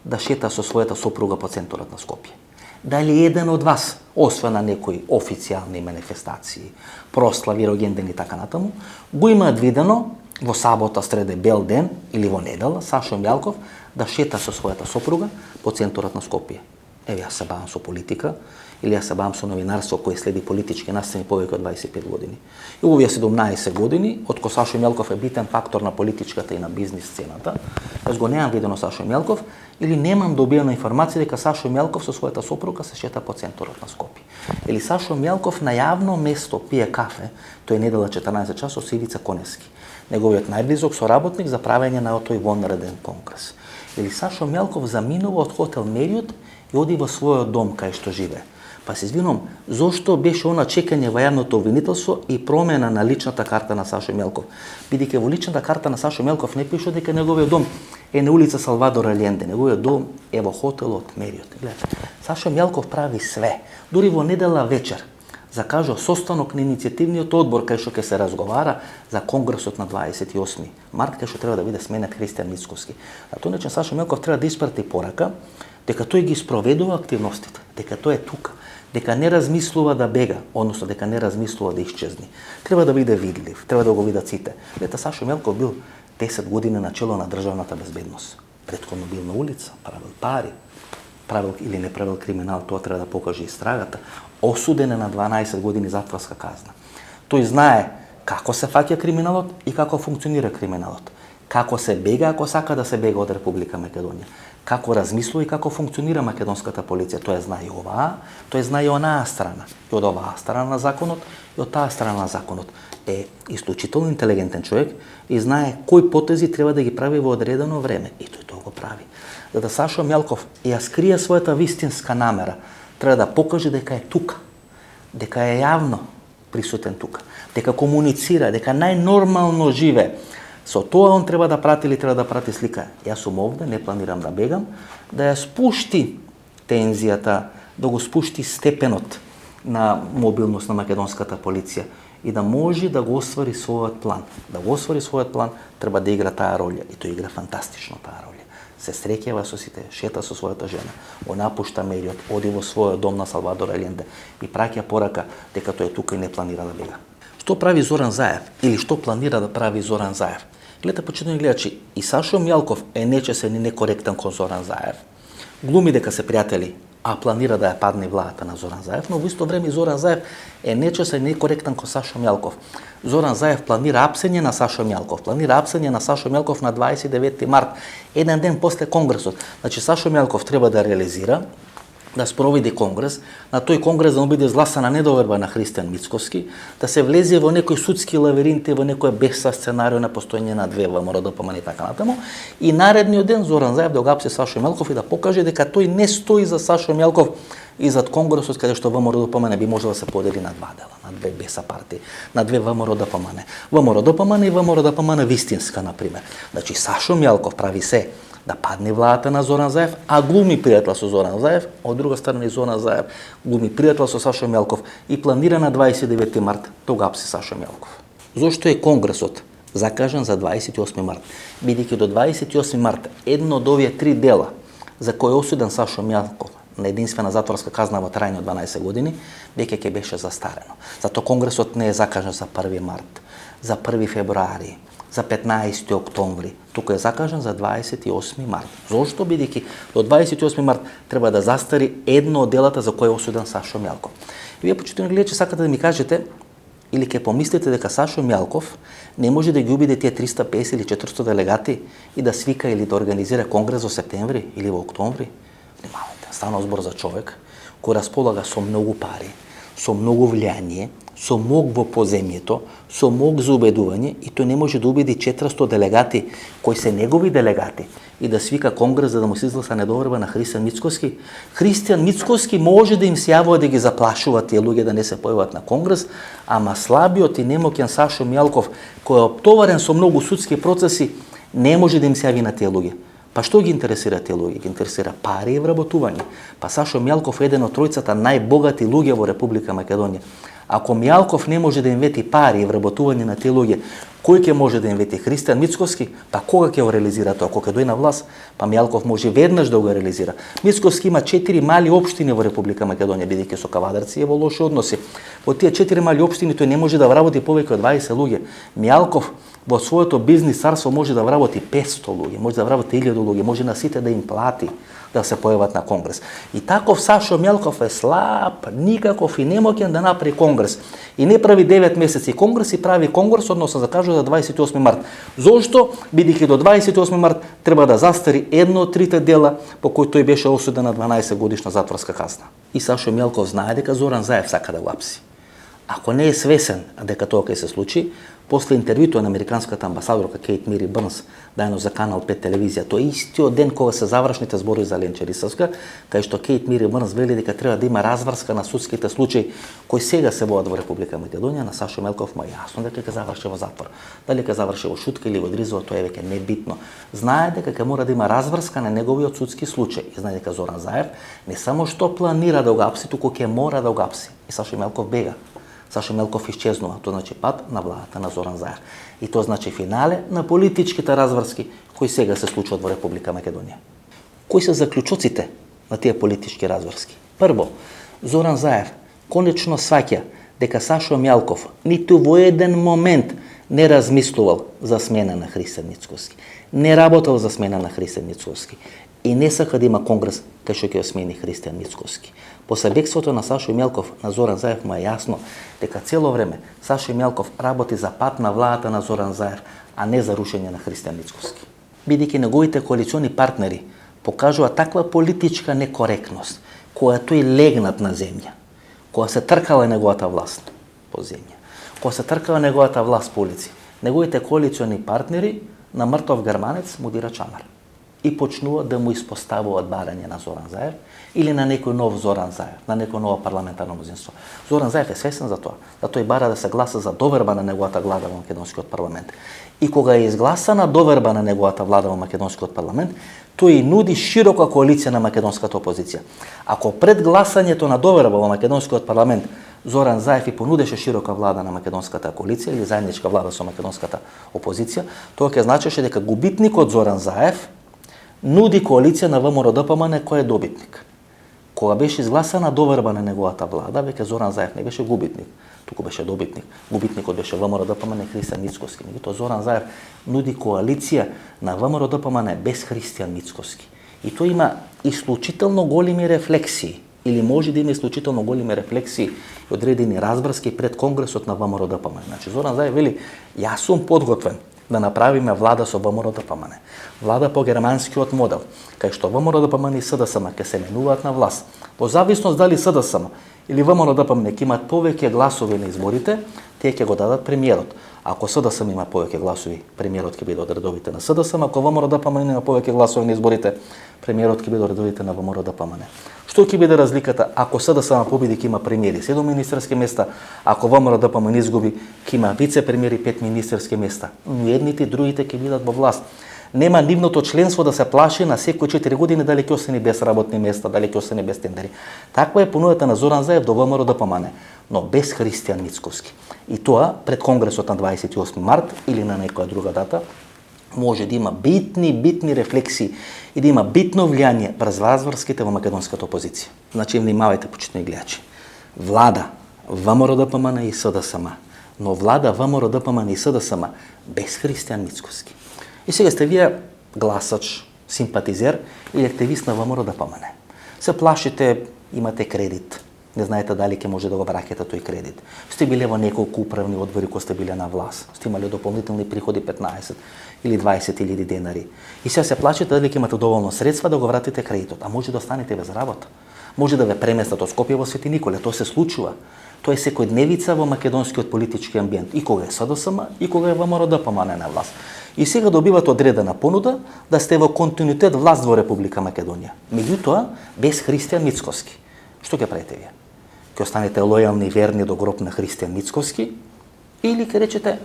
да шета со својата сопруга по центарот на Скопје? Дали еден од вас, освен на некои официјални манифестации, прослави, рогенден и така натаму, го имаат видено во сабота, среде, бел ден или во недела Сашо Мјалков да шета со својата сопруга по центарот на Скопје? Еве, јас се бавам со политика, или јас се бавам со новинарство кој следи политички настани повеќе од 25 години. И овие 17 години, откако Сашо Мјалков е битен фактор на политичката и на бизнис сцената, јас го немам видено Сашо Мјалков, или немам добиена информација дека Сашо Мјалков со својата сопруга се шета по центарот на Скопје. Или Сашо Мјалков на јавно место пие кафе, тој недела 14 часот со Ивица Коневски, неговиот најблизок соработник за правење на тој вонреден конгрес. Или Сашо Мјалков заминува од хотел Мериот и оди во својот дом кај што живее. Па се извинувам, зошто беше она чекање во јавното обвинителство и промена на личната карта на Сашо Мјалков? Бидејќи во личната карта на Сашо Мјалков не пише дека неговиот дом е на улица Салвадор Алјенде, неговиот дом е во хотелот Мериот. Гледате, Сашо Мјалков прави све. Дури во недела вечер закажа состанок на иницијативниот одбор кај што ќе се разговара за конгресот на 28 март, кај што треба да биде сменет Христијан Мицкоски. На тој начин Сашо Мјалков треба да испрати порака дека тој ги спроведува активностите, дека тој е тука, дека не размислува да бега, односно дека не размислува да исчезни. Треба да биде видлив, треба да го видат сите. Лета Сашо Мјалков бил 10 години на чело на државната безбедност. Претходно бил на улица, правил пари, правил или не правил криминал, тоа треба да покаже истрагата. Осуден е на 12 години затворска казна. Тој знае како се фаќа криминалот и како функционира криминалот. Како се бега ако сака да се бега од Република Македонија. Како размислува и како функционира македонската полиција. Тој знае и оваа, тој знае и онаа страна. И од оваа страна на законот, и од таа страна на законот. Е исклучително интелигентен човек и знае кои потези треба да ги прави во одредено време. И тој тоа го прави. За да Сашо Мјалков ја скрие својата вистинска намера, треба да покаже дека е тука, дека е јавно присутен тука, дека комуницира, дека најнормално живе. Со тоа он треба да прати или треба да прати слика. Јас сум овде, не планирам да бегам, да ја спушти тензијата, да го спушти степенот на мобилност на македонската полиција и да може да го оствари својот план. Да го оствари својот план, треба да игра таа роља и тој игра фантастично таа роља. Се среќава со сите, шета со својата жена, го напушта Мериот, оди во својот дом на Салвадор Алјенде и праќа порака дека тој е тука и не планира да бега. Што прави Зоран Заев или што планира да прави Зоран Заев? Гледате, почитувани гледачи, и Сашо Мјалков е нечесен и некоректен кон Зоран Заев. Глуми дека се пријатели, а планира да ја падне владата на Зоран Заев, но во исто време Зоран Заев е нечесен и некоректен кон Сашо Мјалков. Зоран Заев планира апсење на Сашо Мјалков. Планира апсење на Сашо Мјалков на 29 март, еден ден после конгресот. Значи Сашо Мјалков треба да реализира, да спроведе конгрес, на тој конгрес да му биде изгласана недоверба на Христијан Мицкоски, да се влезе во некои судски лавиринти, во некој беса сценарио на постоење на две ВМРО-ДПМН и така натаму, и наредниот ден Зоран Заев да го апси Сашо Мјалков и да покаже дека тој не стои за Сашо Мјалков и зад конгресот каде што ВМРО-ДПМН би можело да се подели на два дела, на две беса партии, на две ВМРО-ДПМН. ВМРО-ДПМН и ВМРО-ДПМН вистинска, например. Значи Сашо Мјалков прави се да падне владата на Зоран Заев, а глуми пријател со Зоран Заев, од друга страна и Зоран Заев глуми пријател со Сашо Мјалков и планира на 29 март да го апси Сашо Мјалков. Зошто е конгресот закажан за 28 март? Бидејќи до 28 март едно од овие три дела за кој е осуден Сашо Мјалков на единствена затворска казна во трајање од 12 години, веќе ќе беше застарено. Затоа конгресот не е закажан за 1 март, за 1 февруари, за 15 октомври, туку е закажан за 28 март. Зошто? Бидејќи до 28 март треба да застари едно од делата за кој е осуден Сашо Мјалков. И вие, почитувани гледачи, сакате да ми кажете или ќе помислите дека Сашо Мјалков не може да ги убеди тие 350 или 400 делегати и да свика или да организира конгрес во септември или во октомври? Внимавајте, стана збор за човек кој располага со многу пари, со многу влијание, со мог во поземјето, со мог за убедување, и тој не може да убеди 400 делегати кои се негови делегати и да свика конгрес за да му се изгласа недоверба на Христијан Мицкоски. Христијан Мицкоски може да им се јавува да ги заплашува тие луѓе да не се појават на конгрес, ама слабиот и немоќен Сашо Мјалков, кој е оптоварен со многу судски процеси, не може да им се јави на тие луѓе. Па што ги интересира тие луѓе? Ги интересира пари и вработување. Па Сашо Мјалков е еден од тројцата најбогати луѓе во Република Македонија. Ако Мјалков не може да им вети пари и вработување на тие луѓе, кој ќе може да им вети? Христијан Мицкоски? Па кога ќе го реализира тоа? Кога ќе дојде на власт, па Мјалков може веднаш да го реализира. Мицкоски има 4 мали општини во Република Македонија, бидејќи со Кавадарци е во лоши односи. Во тие 4 мали општини тој не може да вработи повеќе од 20 луѓе. Мјалков во своето бизнис царство може да вработи 500 луѓе, може да вработи 1000 луѓе, може на сите да им плати да се појават на конгрес. И таков Сашо Мелков е слаб, никаков и немоќен да направи конгрес. И не прави 9 месеци конгрес, и прави конгрес, односно закажува за 28 март. Зошто? Бидејќи до 28 март треба да застари едно од трите дела по кои тој беше осуден на 12 годишна затворска казна. И Сашо Мелков знае дека Зоран Заев сака да го апси. Ако не е свесен дека тоа ќе се случи, после интервјуто на американската амбасадорка Кейт Мири Бърнс, дајно за Канал 5 телевизија, тој истиот ден кога се завршните зборови за Ленчерисовска, кај што Кейт Мири Бърнс вели дека треба да има разврска на судските случаи кои сега се водат во Република Македонија, на Сашо Мелков му е јасно дека ќе заврши во затвор. Дали ќе заврши во шутка или во дризова, тоа е веќе небитно. Знае дека ќе мора да има разврска на неговиот судски случај. И знае дека Зоран Заев не само што планира да го апси, туку ќе мора да го апси. И Сашо Мелков бега. Сашо Мелков исчезнува, тоа значи пат на владата на Зоран Заев. И тоа значи финале на политичките разврски кои сега се случуваат во Република Македонија. Кои се заклучоците на тие политички разврски? Прво, Зоран Заев конечно сваќа дека Сашо Мелков ниту во еден момент не размислувал за смена на Христијан Мицкоски, не работел за смена на Христијан Мицкоски и не сака да има конгрес кај што ќе смени Христијан Мицкоски. После бегството на Сашо Мелков на Зоран Заев му е јасно дека цело време Сашо Мелков работи за пат на владата на Зоран Заев, а не за рушење на Христијан Мицкоски. Бидејќи неговите коалициони партнери покажуваат таква политичка некоректност, која тој легнат на земја, која се тркала неговата власт по земја, која се тркала неговата власт по улици, неговите коалициони партнери на мртов германец му дира чамар и почнуваат да му испоставуваат барање на Зоран Заев или на некој нов Зоран Заев, на некој ново парламентарно мнозинство. Зоран Заев е свесен за тоа, да тој бара да се гласа за доверба на неговата влада во македонскиот парламент. И кога е изгласана доверба на неговата влада во македонскиот парламент, тој нуди широка коалиција на македонската опозиција. Ако пред гласањето на доверба во македонскиот парламент Зоран Заев и понудеше широка влада на македонската коалиција или заедничка влада со македонската опозиција, тоа ќе значеше дека губитникот Зоран Заев нуди коалиција на ВМРО-ДПМН кој е добитник. Кога беше изгласана доверба на неговата влада, веќе Зоран Заев не беше губитник, туку беше добитник. Губитникот беше ВМРО-ДПМН и Христијан Мицкоски. Меѓутоа Зоран Заев нуди коалиција на ВМРО-ДПМН без Христијан Мицкоски. И тој има исклучително големи рефлексии, или може да има исклучително големи рефлексии и одредени разбрски пред конгресот на ВМРО-ДПМН. Значи Зоран Заев вели: јас сум подготвен да направиме влада со ВМРО-ДПМН. Влада по германскиот модел, кај што ВМРО-ДПМН и СДСМ ќе се менуваат на власт. Во зависност дали СДСМ или ВМРО-ДПМН ќе имаат повеќе гласови на изборите, тие ќе го дадат премиерот. Ако СДСМ има повеќе гласови, премиерот ќе биде од редовите на СДСМ, ако ВМРО-ДПМН има повеќе гласови на изборите, премиерот ќе биде од редовите на ВМРО-ДПМН. Што ќе биде разликата ако СДСМ победи, ќе има премиери 7 министерски места, ако ВМРО-ДПМН изгуби, ќе има вице-премиери 5 министерски места. Но едните и другите ќе бидат во власт. Нема нивното членство да се плаши на секои 4 години дали ќе остане без работни места, дали ќе остане без тендери. Таква е понудата на Зоран Заев до ВМРО-ДПМН, но без Христијан Мицкоски. И тоа пред конгресот на 28 март или на некоја друга дата може да има битни рефлексии и да има битно влијание врз разврските во македонската опозиција. Значи, внимавајте, почитни гледачи. Влада ВМРО-ДПМН и СДСМ, но влада ВМРО-ДПМН и СДСМ без Христијан Мицкоски. И сега сте вие гласач, симпатизер или активист на ВМРО-ДПМН. Се плашите, имате кредит, не знаете дали ќе може да го враќате тој кредит. Сте биле во неколку управни одбори кога сте биле на власт, сте имали дополнителни приходи 15 или 20.000 денари. И сега се плашите дали ќе имате доволно средства да го вратите кредитот, а може да останете без работа. Може да ве преместат од Скопје во Свети Николе, тоа се случува. Тоа е секојдневица во македонскиот политички амбиент, и кога е СДСМ, и кога е ВМРО-ДПМН на власт. И сега добивате одредена понуда да сте во континуитет власт во Република Македонија. Меѓутоа, без Христијан Мицкоски. Што ќе правите вие? Ќе останете лојални и верни до гроб на Христијан Мицкоски? Или ќе речете: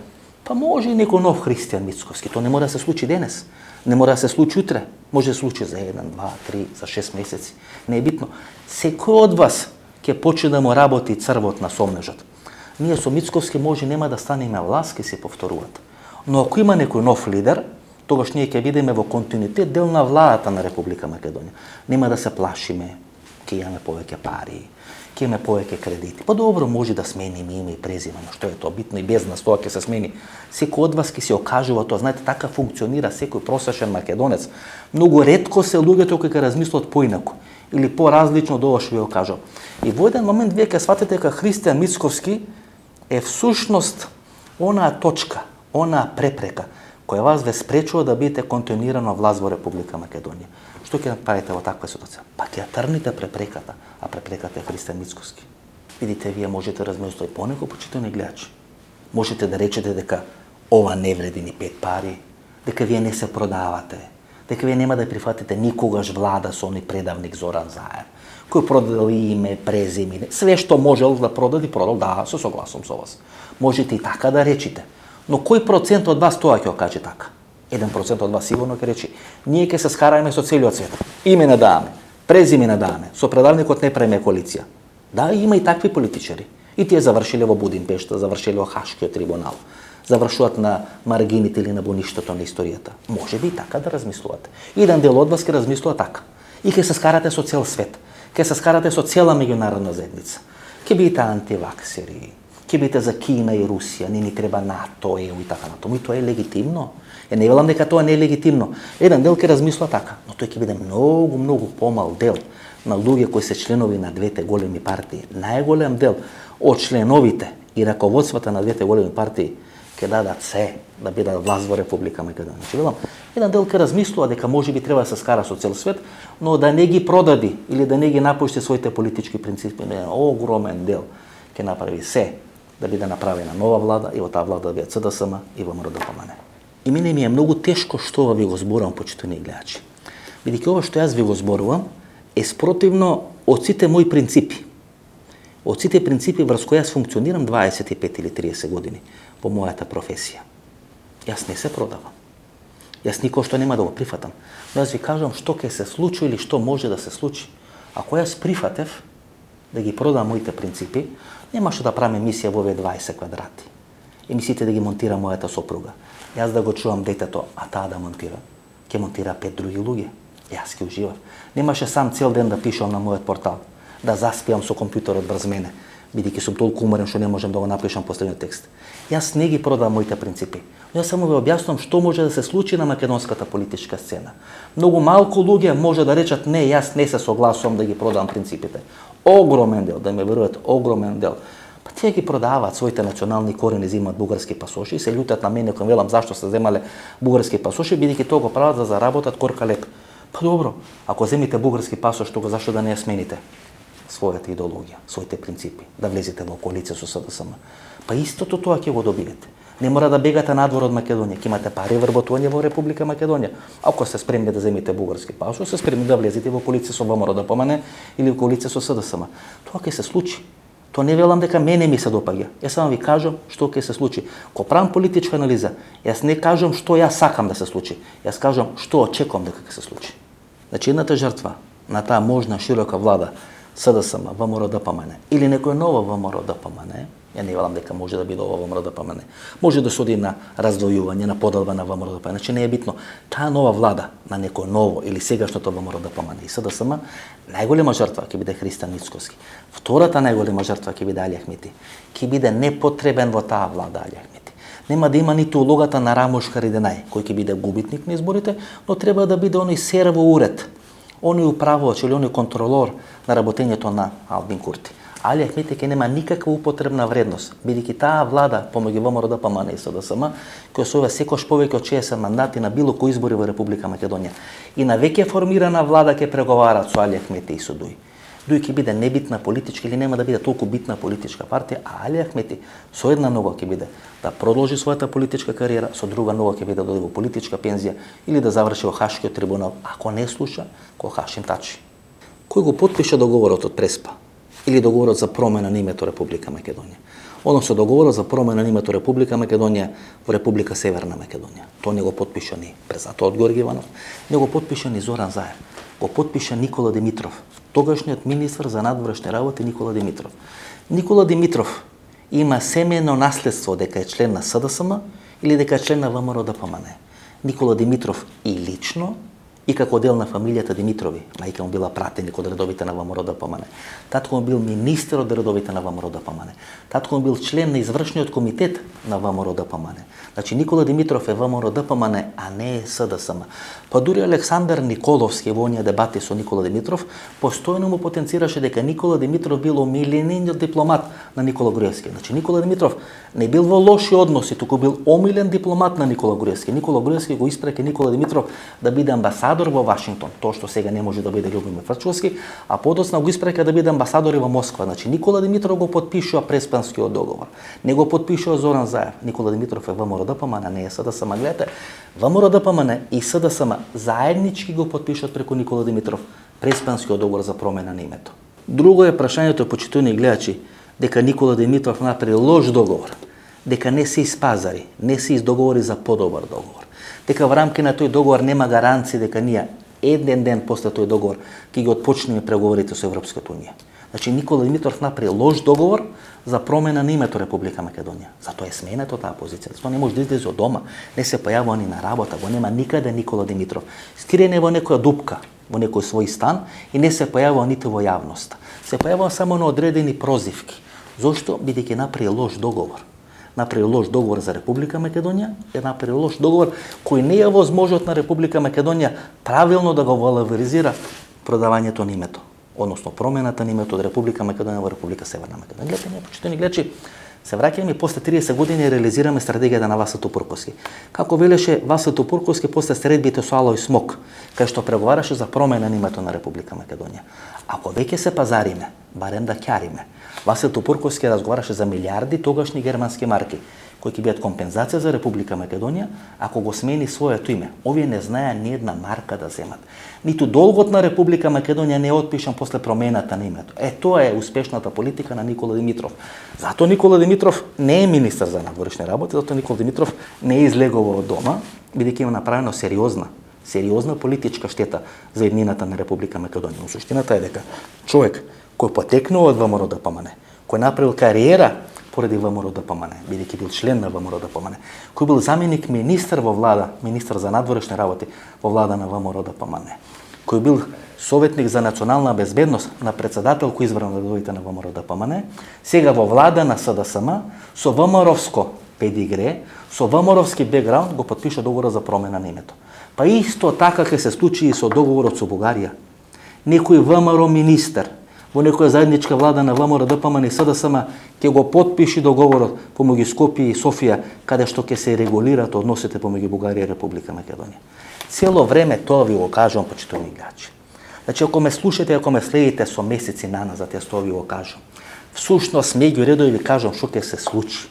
па може и некој нов Христијан Мицкоски, тоа не мора да се случи денес, не мора да се случи утре, може да се случи за 1, 2, 3, за 6 месеци. Не е битно. Секој од вас ќе почне да му работи црвот на сомнежот. Ние со Мицкоски може нема да станеме власт, ќе се повторуваат. Но ако има некој нов лидер, тогаш ние ќе бидеме во континуитет дел на владата на Република Македонија. Нема да се плашиме, ќе имаме повеќе пари, ќе имаме повеќе кредити. Па добро, може да сменим име и презиме, но што е тоа битно и без нас тоа ќе се смени. Секој од вас ќе се окажува тоа. Знаете, така функционира секој просечен македонец. Многу ретко се луѓето кои ќе размислат поинаку или поразлично од ова што ви го кажав. И во еден момент вие ќе сватите дека Христијан Мицковски е всушност онаа точка, онаа препрека која вас ве спречува да бидете континуирано власт во Република Македонија. Што ќе направите во таква ситуација? Па ќе ја тргнете препреката, а препреката е Христијан Мицковски. Видите, вие можете размислите понекогаш, почитувани гледачи. Можете да речете дека ова не вреди ни 5 пари, дека вие не се продавате, дека вие нема да прифатите никогаш влада со оној предавник Зоран Заев, кој продал име, презиме, све што можел да продаде, продал, да, се согласувам со вас. Можете и така да речите. Но кој процент од вас тоа ќе го каже така? 1% од вас сигурно ќе речи, ние ќе се скараеме со целиот свет. Име не даваме, презиме не даваме, со предавникот не правиме коалиција. Да, има и такви политичари. И тие завршиле во Будимпешта, завршиле во Хашкиот трибунал, завршуваат на маргините или на боништото на историјата. Може би и така да размислувате. Еден дел од вас ќе размислува така. И ќе се скарате со цел свет. Ќе се скарате со цела меѓународна заедница. Ќе бидете антиваксери, ќе бидете за Кина и Русија, не ни треба НАТО, ЕУ и така натаму. И тоа е легитимно. Ја не велам дека тоа не е легитимно. Еден дел ќе размислува така, но тој ќе биде многу помал дел на луѓе кои се членови на двете големи партии. Најголем дел од членовите и раководствата на двете големи партии ќе дадат се да бидат власт во Република Македонија. Значи велам, еден дел ќе размислува дека можеби треба да се скара со цел свет, но да не ги продади или да не ги напушти своите политички принципи. Не, огромен дел ќе направи се да биде направена нова влада и во таа влада да бидат СДСМ и ВМРО ДПМН. И мене ми е многу тешко што ова ви го зборувам, почитувани гледачи. Бидејќи ова што јас ви го зборувам е спротивно од сите мои принципи. Од сите принципи врз кои јас функционирам 25 или 30 години во мојата професија. Јас не се продавам. Јас никој што нема да го прифатам. Но јас ви кажам што ќе се случи или што може да се случи. Ако јас прифатев да ги продам моите принципи, немаше да правам емисија во овие 20 квадрати. Емисиите да ги монтира мојата сопруга. Јас да го чувам детето, а таа да монтира. Ќе монтира 5 други луѓе. Јас ќе уживав. Немаше сам цел ден да пишам на мојот портал, да заспиам со компјутерот врз мене, бидејќи сум толку уморен што не можам да го напишам последниот текст. Јас не ги продавам моите принципи. Јас само ви објаснувам што може да се случи на македонската политичка сцена. Многу малку луѓе може да речат не, јас не се согласувам да ги продавам принципите. Огромен дел, да ме верувате, огромен дел. Па тие ги продаваат своите национални корени, земаат бугарски пасоши и се љутат на мене кога велам зашто се земале бугарски пасоши, бидејќи тоа го прават за заработат корка леп. Па добро, ако земите бугарски пасош, тога зашто да не ја смените својата идеологија, своите принципи, да влезете во коалиција со СДСМ. Па истото тоа ќе го добиете. Не мора да бегате надвор од Македонија, ќе имате пари вработување во Република Македонија. Ако се спремни да земите бугарски пасош, се спремни да влезете во коалиција со ВМРО ДПМН или во коалиција со СДСМ. Тоа ќе се случи. Тоа не велам дека мене ми се допаѓа. Јас само ви кажам што ќе се случи. Кога правам политичка анализа, јас не кажам што јас сакам да се случи. Јас кажам што очекувам дека ќе се случи. Значи едната жртва на таа можна широка влада СДСМ, ВМРО ДПМН или некоја нова ВМРО ДПМН, ја не велам дека може да биде ова ВМРО ДПМН. Може да се оди на раздвојување, на поделба на ВМРО ДПМН. Значи не е битно. Таа нова влада на некој ново или сегашното ВМРО ДПМН и СДСМ, најголема жртва ќе биде Христијан Мицковски. Втората најголема жртва ќе биде Али Ахмети. Ќе биде непотребен во таа влада Али Ахмети. Нема да има ниту улогата на Рамош Хариденај, кој ќе биде губитник на изборите, но треба да биде оној серво уред, оној управувач или оној контролор на работењето на Албин Курти. Али Ахмети ќе нема никаква употребна вредност, бидејќи таа влада помеѓу ВМРО ДПМН и СДСМ, која освојува секојаш повеќе од 60 мандати на било кои избори во Република Македонија. И на веќе формирана влада ќе преговараат со Али Ахмети и со Дуј. Дуј ќе биде небитна политичка или нема да биде толку битна политичка партија, а Али Ахмети со една нога ќе биде да продолжи својата политичка кариера, со друга нога ќе биде да оди во политичка пензија или да заврши во Хашкиот трибунал, ако не слуша, кој Хашим Тачи. Кој го потпиша договорот од Преспа или договорот за промена на името Република Македонија? Односно договорот за промена на името Република Македонија во Република Северна Македонија. Тоа не го потпиша ни презато од Георги Иванов, не го потпиша ни Зоран Заев, го потпиша Никола Димитров, тогашниот министар за надворешни работи Никола Димитров. Никола Димитров има семејно наследство дека е член на СДСМ или дека е член на ВМРО ДПМН. Никола Димитров и лично и како дел на фамилијата Димитрови. Мајка му била пратеник од редовите на ВМРО ДПМН. Татко му бил министер од редовите на ВМРО ДПМН. Татко му бил член на извршниот комитет на ВМРО ДПМН. Значи Никола Димитров е ВМРО ДПМН, а не е СДСМ. Па дури Александар Николовски во оние дебати со Никола Димитров постојано му потенцираше дека Никола Димитров бил омилениот дипломат на Никола Груевски. Значи Никола Димитров не бил во лоши односи, туку бил омилен дипломат на Никола Груевски. Никола Груевски го испреке Никола Димитров да биде амбасадор во Вашингтон, тоа што сега не може да биде Љубомир Фрчковски, а подоцна го испрека да биде амбасадор и во Москва. Значи Никола Димитров го потпишува Преспанскиот договор. Не го потпишува Зоран Заев. Никола Димитров е ВМРО ДПМН, не е СДСМ. Гледате, ВМРО ДПМН и СДСМ заеднички го потпишат преку Никола Димитров Преспанскиот договор за промена на името. Друго е прашањето, почитувани гледачи, дека Никола Димитров направи лош договор, дека не се испазари, не се издоговори за подобар договор, дека во рамки на тој договор нема гаранција дека ние еден ден после тој договор ќе ги отпочнеме преговорите со Европската унија. Значи Никола Димитров направи лош договор за промена на името Република Македонија. Затоа е сменето таа позиција. Затоа не може да излезе од дома, не се појавува ни на работа, го нема никаде Никола Димитров. Скриен е во некоја дупка, во некој свој стан и не се појавува ниту во јавноста. Се појавува само на одредени прозивки. Зошто? Бидејќи направи лош договор. Направи лош договор за Република Македонија, направи лош договор кој не е возможност на Република Македонија правилно да го валоризира продавањето на името, односно промената на името од Република Македонија во Република Северна Македонија. Гледате, ние почитувани гледачи, се враќаме и после 30 години реализираме стратегијата на Васе Тупурковски. Како велеше Васе Тупурковски после средбите со Алој Смок, кај што преговараше за промена на името на Република Македонија. Ако веќе се пазариме, барем да ќариме. Васе Тупурковски разговараше за милиарди тогашни германски марки, кои ќе бидат компензација за Република Македонија, ако го смени своето име. Овие не знаеа ни една марка да земат. Ниту долгот на Република Македонија не е отпишан после промената на името. Тоа е успешната политика на Никола Димитров. Зато Никола Димитров не е министер за надворешни работи, зато Никола Димитров не е излегувал од дома, бидејќи има направено сериозна политичка штета за еднината на Република Македонија. Но суштината е дека човек кој потекнува од ВМРО ДПМН, кој направил кариера поради ВМРО ДПМН, бидејќи бил член на ВМРО ДПМН, кој бил заменик министер во влада, министер за надворешни работи во влада на ВМРО ДПМН, кој бил советник за национална безбедност на председател кој избран од редовите на ВМРО ДПМН, сега во влада на СДСМ со ВМРО-вско педигре, со ВМРО-вски бекграунд го потпиша договор за промена на името. Па исто така ќе се случи и со договорот со Бугарија. Некој ВМРО министер во некоја заедничка влада на ВМРО ДПМН и СДСМ ќе го потпиши договорот помеѓу Скопје и Софија, каде што ќе се регулираат односите помеѓу Бугарија и Република Македонија. Цело време тоа ви го кажувам, почитувани гледачи. Значи, ако ме слушате, ако ме следите со месеци наназад, јас тоа ви го кажувам. Всушност, меѓу редови ви кажувам што ќе се случи.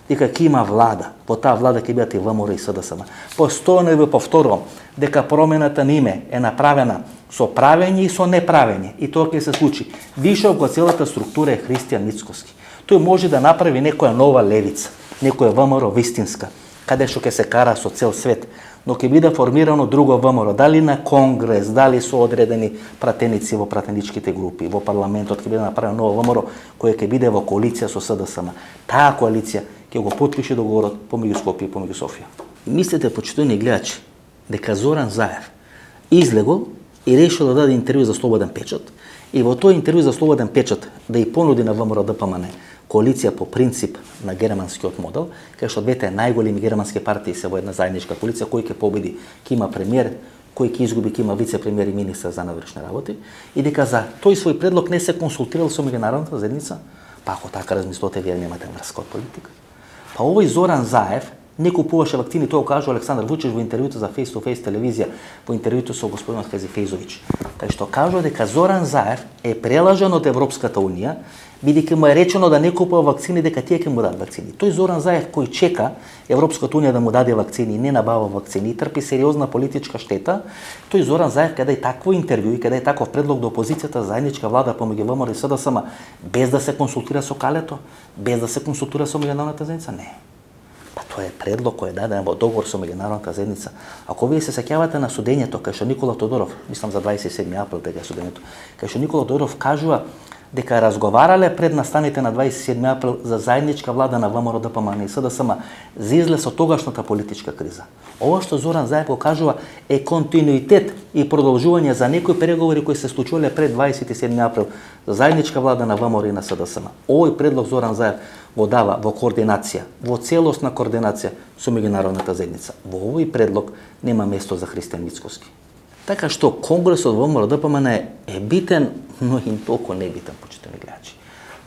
Дека ќе има влада, во таа влада ќе бидат и ВМРО и СДСМ. Постојано ви повторувам дека промената на име е направена со правење и со неправење. И тоа ќе се случи. Вишок во целата структура е Христијан Мицкоски. Тој може да направи некоја нова левица, некоја ВМРО вистинска, каде што ќе се кара со цел свет, но ќе биде формирано друго ВМРО, дали на конгрес, дали со одредени пратеници во пратеничките групи, во парламентот ќе биде направено ново ВМРО, кој ќе биде во коалиција со СДСМ. Таа коалиција ќе го потпише договорот помеѓу Скопје и помеѓу Софија. Мислите, почитувани гледачи, дека Зоран Заев излегол и решил да даде интервју за Слободен печат и во тој интервју за Слободен печат да и понуди на ВМРО ДПМН коалиција по принцип на германскиот модел, кај што двете најголеми германски партии се во една заедничка коалиција, кој ќе победи, ќе има премиер, кој ќе изгуби, ќе има вице-премиер и министер за надворешни работи, и дека за тој свој предлог не се консултирал со меѓународната заедница. Па ако така размислите, вие немате врска од политика. Па овој Зоран Заев не купуваше вакцини, тоа кажува Александар Вучич во интервјуто за Face to Face телевизија, во интервјуто со господинот Хазифејзович, кај што кажува дека Зоран Заев е прелажан од Европската унија, бидејќи му е речено да не купува вакцини, дека тие ќе му дадат вакцини. Тој Зоран Заев кој чека Европската унија да му даде вакцини и не набава вакцини, трпи сериозна политичка штета, тој Зоран Заев каде е такво интервју и каде е таков предлог до опозицијата за заедничка влада помеѓу ВМРО и СДСМ, без да се консултира со Калето, без да се консултира со меѓународната заедница, не. Па тоа е предлог кој е даден во договор со меѓународната заедница. Ако вие се сеќавате на судењето кај што Никола Тодоров, мислам за 27 април дека е судењето, кај што Никола Тодоров кажува дека разговарале пред настаните на 27 април за заедничка влада на ВМРО, ДПМН и СДСМ за излез од тогашната политичка криза. Ова што Зоран Заев го кажува е континуитет и продолжување за некои преговори кои се случувале пред 27 април за заедничка влада на ВМРО и на СДСМ. Овој предлог Зоран Заев го дава во координација, во целосна координација со меѓународната заедница. Во овој предлог нема место за Христијан Мицкоски. Така што Конгресот во ВМРО ДПМН е битен, но и толку не битен, почитувани гледачи.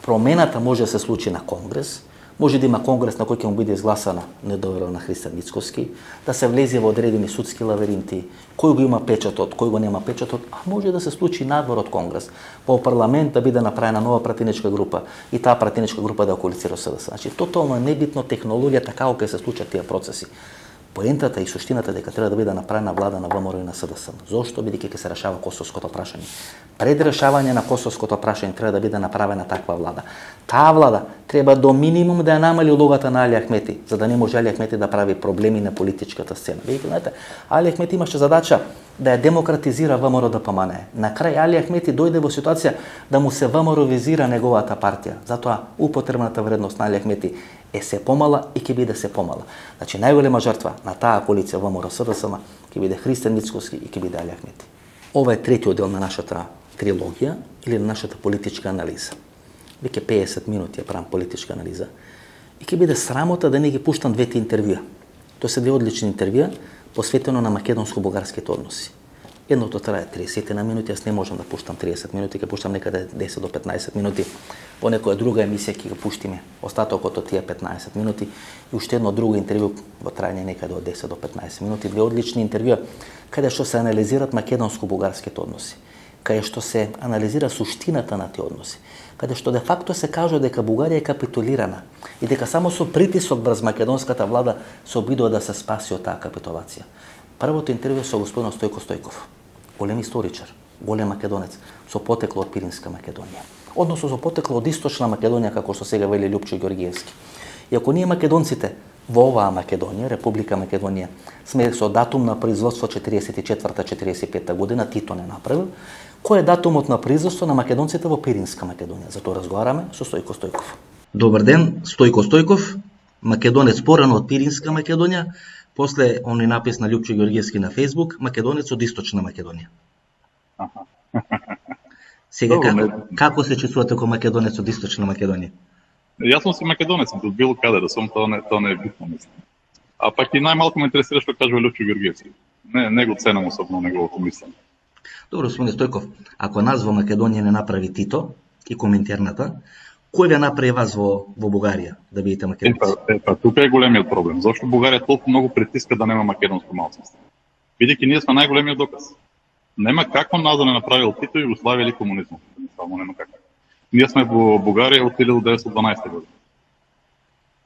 Промената може да се случи на Конгрес, може да има Конгрес на кој ќе му биде изгласана недоверба на Христијан Мицкоски, да се влезе во одредени судски лавиринти, кој го има печатот, кој го нема печатот, а може да се случи надвор од Конгрес, во парламент да биде направена нова пратеничка група и таа пратеничка група да коалицира со СДС. Значи, тотално е небитно технологијата како ќе се случат тие процеси. Поентата и суштината дека треба да биде направена влада на ВМРО и на СДСМ. Зошто? Бидејќи ќе се решава косовското прашање. Пред решавање на косовското прашање треба да биде направена таква влада. Таа влада треба до минимум да ја намали улогата на Али Ахмети, за да не може Али Ахмети да прави проблеми на политичката сцена. Бидејќи, знаете, Али Ахмети имаше задача да ја демократизира ВМРО ДПМН. На крај Али Ахмети дојде во ситуација да му се ВМРО-визира неговата партија. Затоа употребната вредност на Али Ахмети е се помала и ќе биде се помала. Значи, најголема жртва на таа коалиција ВМРО СДСМ ќе биде Христијан Мицкоски и ќе биде Али Ахмети. Ова е третиот дел на нашата трилогија или на нашата политичка анализа. Веќе 50 минути ја правам политичка анализа и ќе биде срамота да не ги пуштам двете интервјуа. Тоа се две одлични интервјуа посветено на македонско-бугарските односи. Едното трае 30 на минути, јас не можам да пуштам 30 минути, ќе пуштам некаде 10 до 15 минути. Во некоја друга емисија ќе го пуштиме остатокот од тие 15 минути и уште едно друго интервју во трајање некаде од 10 до 15 минути. Две одлични интервјуа каде што се анализират македонско-бугарските односи, каде што се анализира суштината на тие односи, каде што де факто се кажува дека Бугарија е капитулирана и дека само со притисок врз македонската влада се обидува да се спаси од таа капитулација. Првото интервју со господин Стојко Стојков, голем историчар, голем македонец, со потекло од Пиринска Македонија. Односно со потекло од Источна Македонија, како што сега вели Лјупчо Ѓоргиевски. И ако ние македонците во оваа Македонија, Република Македонија, сме со датум на производство 44-45 година, Тито не направил, кој е датумот на производство на македонците во Пиринска Македонија? Затоа разговараме со Стојко Стојков. Добар ден, Стојко Стојков, македонец порано од Пиринска Македонија, после оној напис на Лјупчо Ѓоргиевски на Фејсбук, македонец од Источна Македонија. Сега како се чувствувате како македонец од Источна Македонија? Јас сум си македонец, од било каде да сум, тоа не е битно, мислам. А пак и најмалку ме интересира што кажува Лјупчо Ѓоргиевски. Не го ценам особено неговото мислење. Добро, господин Стојков, ако нас во Македонија не направи Тито и Коминтерната, кој ве направи вас во Бугарија да бидете македонци? Тука е големиот проблем. Зошто Бугарија толку многу притиска да нема македонско малцинство? Бидејќи ние сме најголемиот доказ. Нема како нас да не направил Тито, Југославија или комунизмот. Само нема како. Ние сме во Бугарија од 1912 година.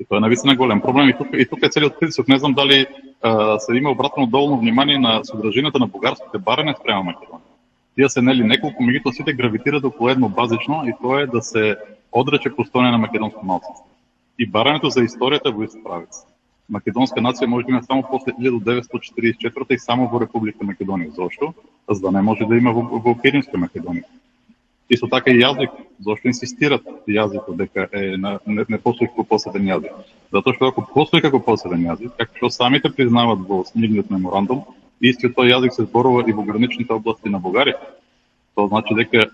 И тоа е навистина голем проблем. И тука е целиот притисок. Не знам дали се има обратно доволно внимание на содржината на бугарските барања спрема Македонија. Тие се нели неколку, меѓутоа сите гравитираат околу едно базично и тоа е да се одрече постојање на македонско малцинство. И барањето за историјата во Истправец. Македонска нација може да има само после 1944 и само во Република Македонија. Зошто? За да не може да има во Пиринска Македонија. Исто така и јазик, зошто инсистират јазикот дека не постои како посебен јазик. Затоа што ако постои како посебен јазик, како што самите признават во снигниот меморандум, истиот тој јазик се зборува и во граничните области на Бугарија. Тоа значи дека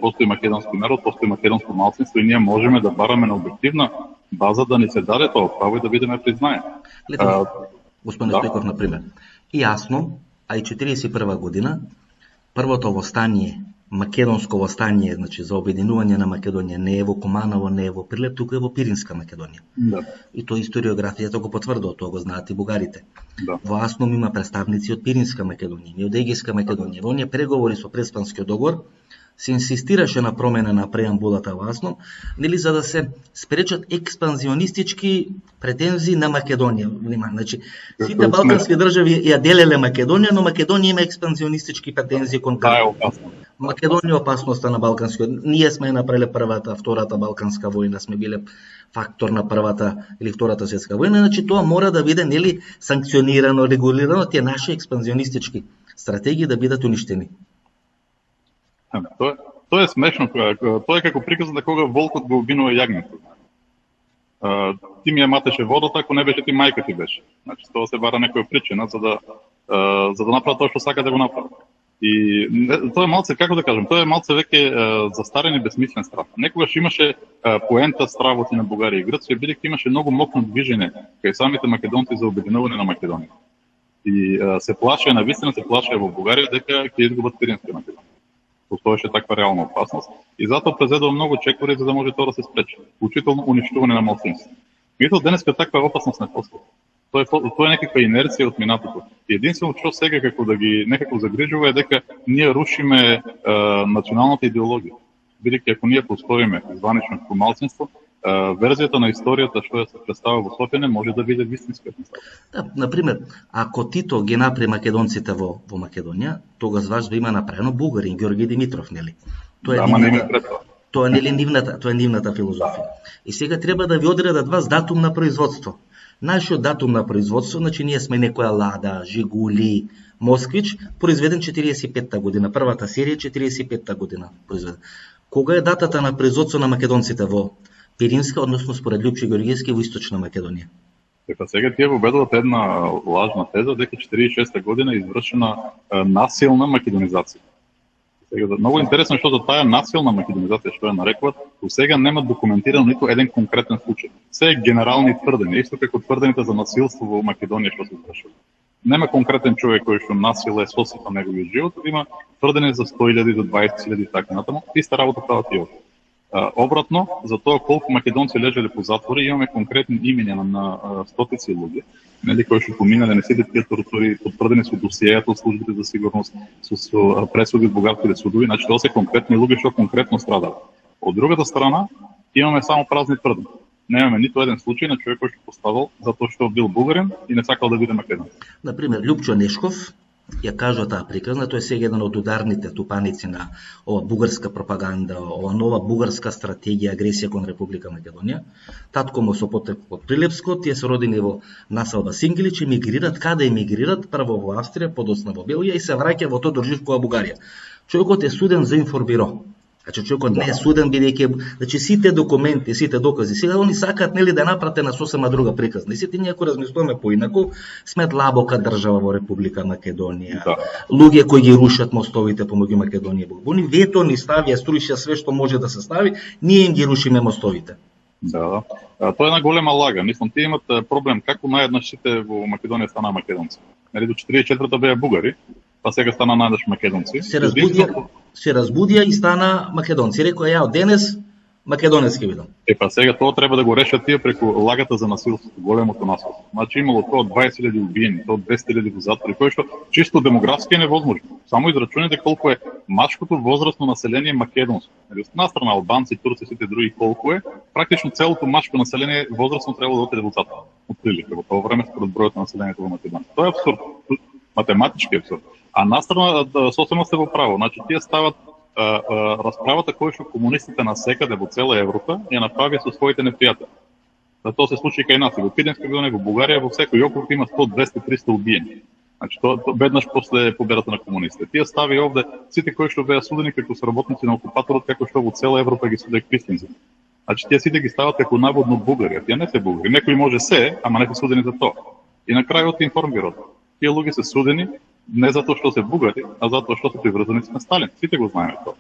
постои македонски народ, постои македонско малцинство и ние можеме да бараме на објективна база да ни се даде тоа право и да бидеме признаени. Господин Стојков, например, и јасно, а и 41 година, првото востание, македонско востание, значи за обединување на Македонија, не е во Куманово, не е во Прилеп, туку е во Пиринска Македонија. Да. И тоа историографијата го потврдува, тоа го знаат и бугарите. Да. Во Асном има представници од Пиринска Македонија и од Егејска Македонија. Во оние преговори со Преспанскиот договор се инсистираше на промена на преамбулата во Асном, нели за да се спречат експанзионистички претензии на Македонија. Значи, сите балкански држави ја делеле Македонија, но Македонија има експанзионистички претензии кон Македонија опасноста на балканскиот. Ние сме направиле првата, втората балканска војна, сме биле фактор на првата или втората светска војна, значи тоа мора да биде нели санкционирано, регулирано, тие наши експанзионистички стратегии да бидат уништени. Тоа е смешно, тоа е како приказната кога волкот го убинува јагнето. Ти ми ја матеше водата, ако не беше ти мајка ти беше. Значи тоа се бара некоја причина за да направи тоа што сака да го направи. И тоа е малце, како да кажам, тоа е малце веќе застарен и безсмислен страв. Некогаш имаше поента стравоци на Бугарија и Грција, бидејќи имаше многу мокно движење кај самите македонци за обединување на Македонија. И се плашеа, навистина се плашеа во Бугарија дека ќе изгубат Пиринска Македонија. Постоеше таква реална опасност и затоа презедува многу чекори за да може тоа да се спречи, вклучително уништување на малцинство. Меѓутоа денеска таква опасност не постои. Тоа е некаква инерција од минатото. И единствено што сега како да ги некако загрижува е дека ние рушиме националната идеологија. Бидејќи ако ние постоиме званично како малцинство, верзијата на историјата што се представува во Софија не може да биде вистинска. Да, например, ако Тито ги направи македонците во Македонија, тогаш важно има направено бугарин Ѓорги Димитров, нели? Тоа е нивната филозофија. И сега треба да ви одредат вас датум на производство. Нашиот датум на производство, значи ние сме некоја Лада, Жигули, Москвич, произведен 45-та година, првата серија 45-та година произведен. Кога е датата на производство на македонците во Пиринска, односно според Љупчо Ѓоргиевски во Источна Македонија? Сега тие воведуват една лажна теза дека 46-та година е извршена насилна македонизација. Сега, многу интересно што за таа насилна македонизација што ја нарекуваат, до сега нема документиран ниту еден конкретен случај. Се е генерални тврдења, исто како тврдењата за насилство во Македонија што се извршува. Нема конкретен човек кој што насиле сосипа неговиот живот, има тврдење за 100.000 до 20.000 и така натаму. Иста работа прават и овде. Обратно, за тоа колку македонци лежеле по затвори, имаме конкретни имења на стотици луѓе, нели, кои што поминале на сите тие тортури, потврдени со досиејата од службите за сигурност, со пресуди од бугарските судови, значи тоа се конкретни луѓе што конкретно страдале. Од другата страна, имаме само празни тврдења. Немаме ниту еден случај на човек кој што поставал затоа што бил бугарин и не сакал да биде македонец. Например, Љупчо Нешков ја кажува таа приказна, тој е сега еден од ударните тупаници на ова бугарска пропаганда, ова нова бугарска стратегија агресија кон Република Македонија. Татко му со потекло од Прилепско, тие се родени во населба Сингилич, емигрират, каде емигрират? Прво во Австрија, подоцна во Белгија и се враќа во Тодор Живкова Бугарија. Човекот е суден за информбиро. Значи човекот не е суден бидејќи значи сите документи, сите докази, сега они сакаат нели да напрате на сосема друга приказна. И сите ние ако размислуваме поинаку, сме длабока држава во Република Македонија. Да. Луѓе кои ги рушат мостовите помеѓу Македонија и Бугарија. Вето ни ставија, струиша све што може да се стави, ние им ги рушиме мостовите. Да. Тоа е една голема лага. Мислам, тие имат проблем како наеднаш сите во Македонија стана македонци. Нели до 44-та беа бугари, па сега стана најдеш македонци. Се разбудија и стана македонци. Рекоа ја од денес македонец ќе бидам. Па сега тоа треба да го решат тие преку лагата за насилство, големото насилство. Значи имало тоа 20.000 убиени, тоа 200.000 во затвори, кој што чисто демографски е невозможно. Само израчунете колку е машкото возрастно население македонско. Од една страна албанци, турци, сите други колку е, практично целото машко население возрастно треба да оде во затвор. Отприлика во тоа време според бројот на населението во Македонија. Тоа е апсурд, математички апсурд. А настрана сосема сте во право, значи тие стават расправата која што комунистите насекаде во цела Европа ја направија со своите непријатели. Тоа се случи кај нас, во Пиринска Македонија, во Бугарија, во секој округ има 100, 200, 300 убиени. Значи тоа веднаш после победата на комунистите. Тие стави овде сите кои што беа судени како соработници на окупаторот, како што во цела Европа ги суде кристинци. Значи тие сите ги стават како наводно бугари, тие не се бугари. Некои може се, ама не се судени за тоа. И на крајот информбирот. Тие луѓе се судени не затоа што се бугари, а затоа што се приврзаници на Сталин. Сите го знаеме тоа.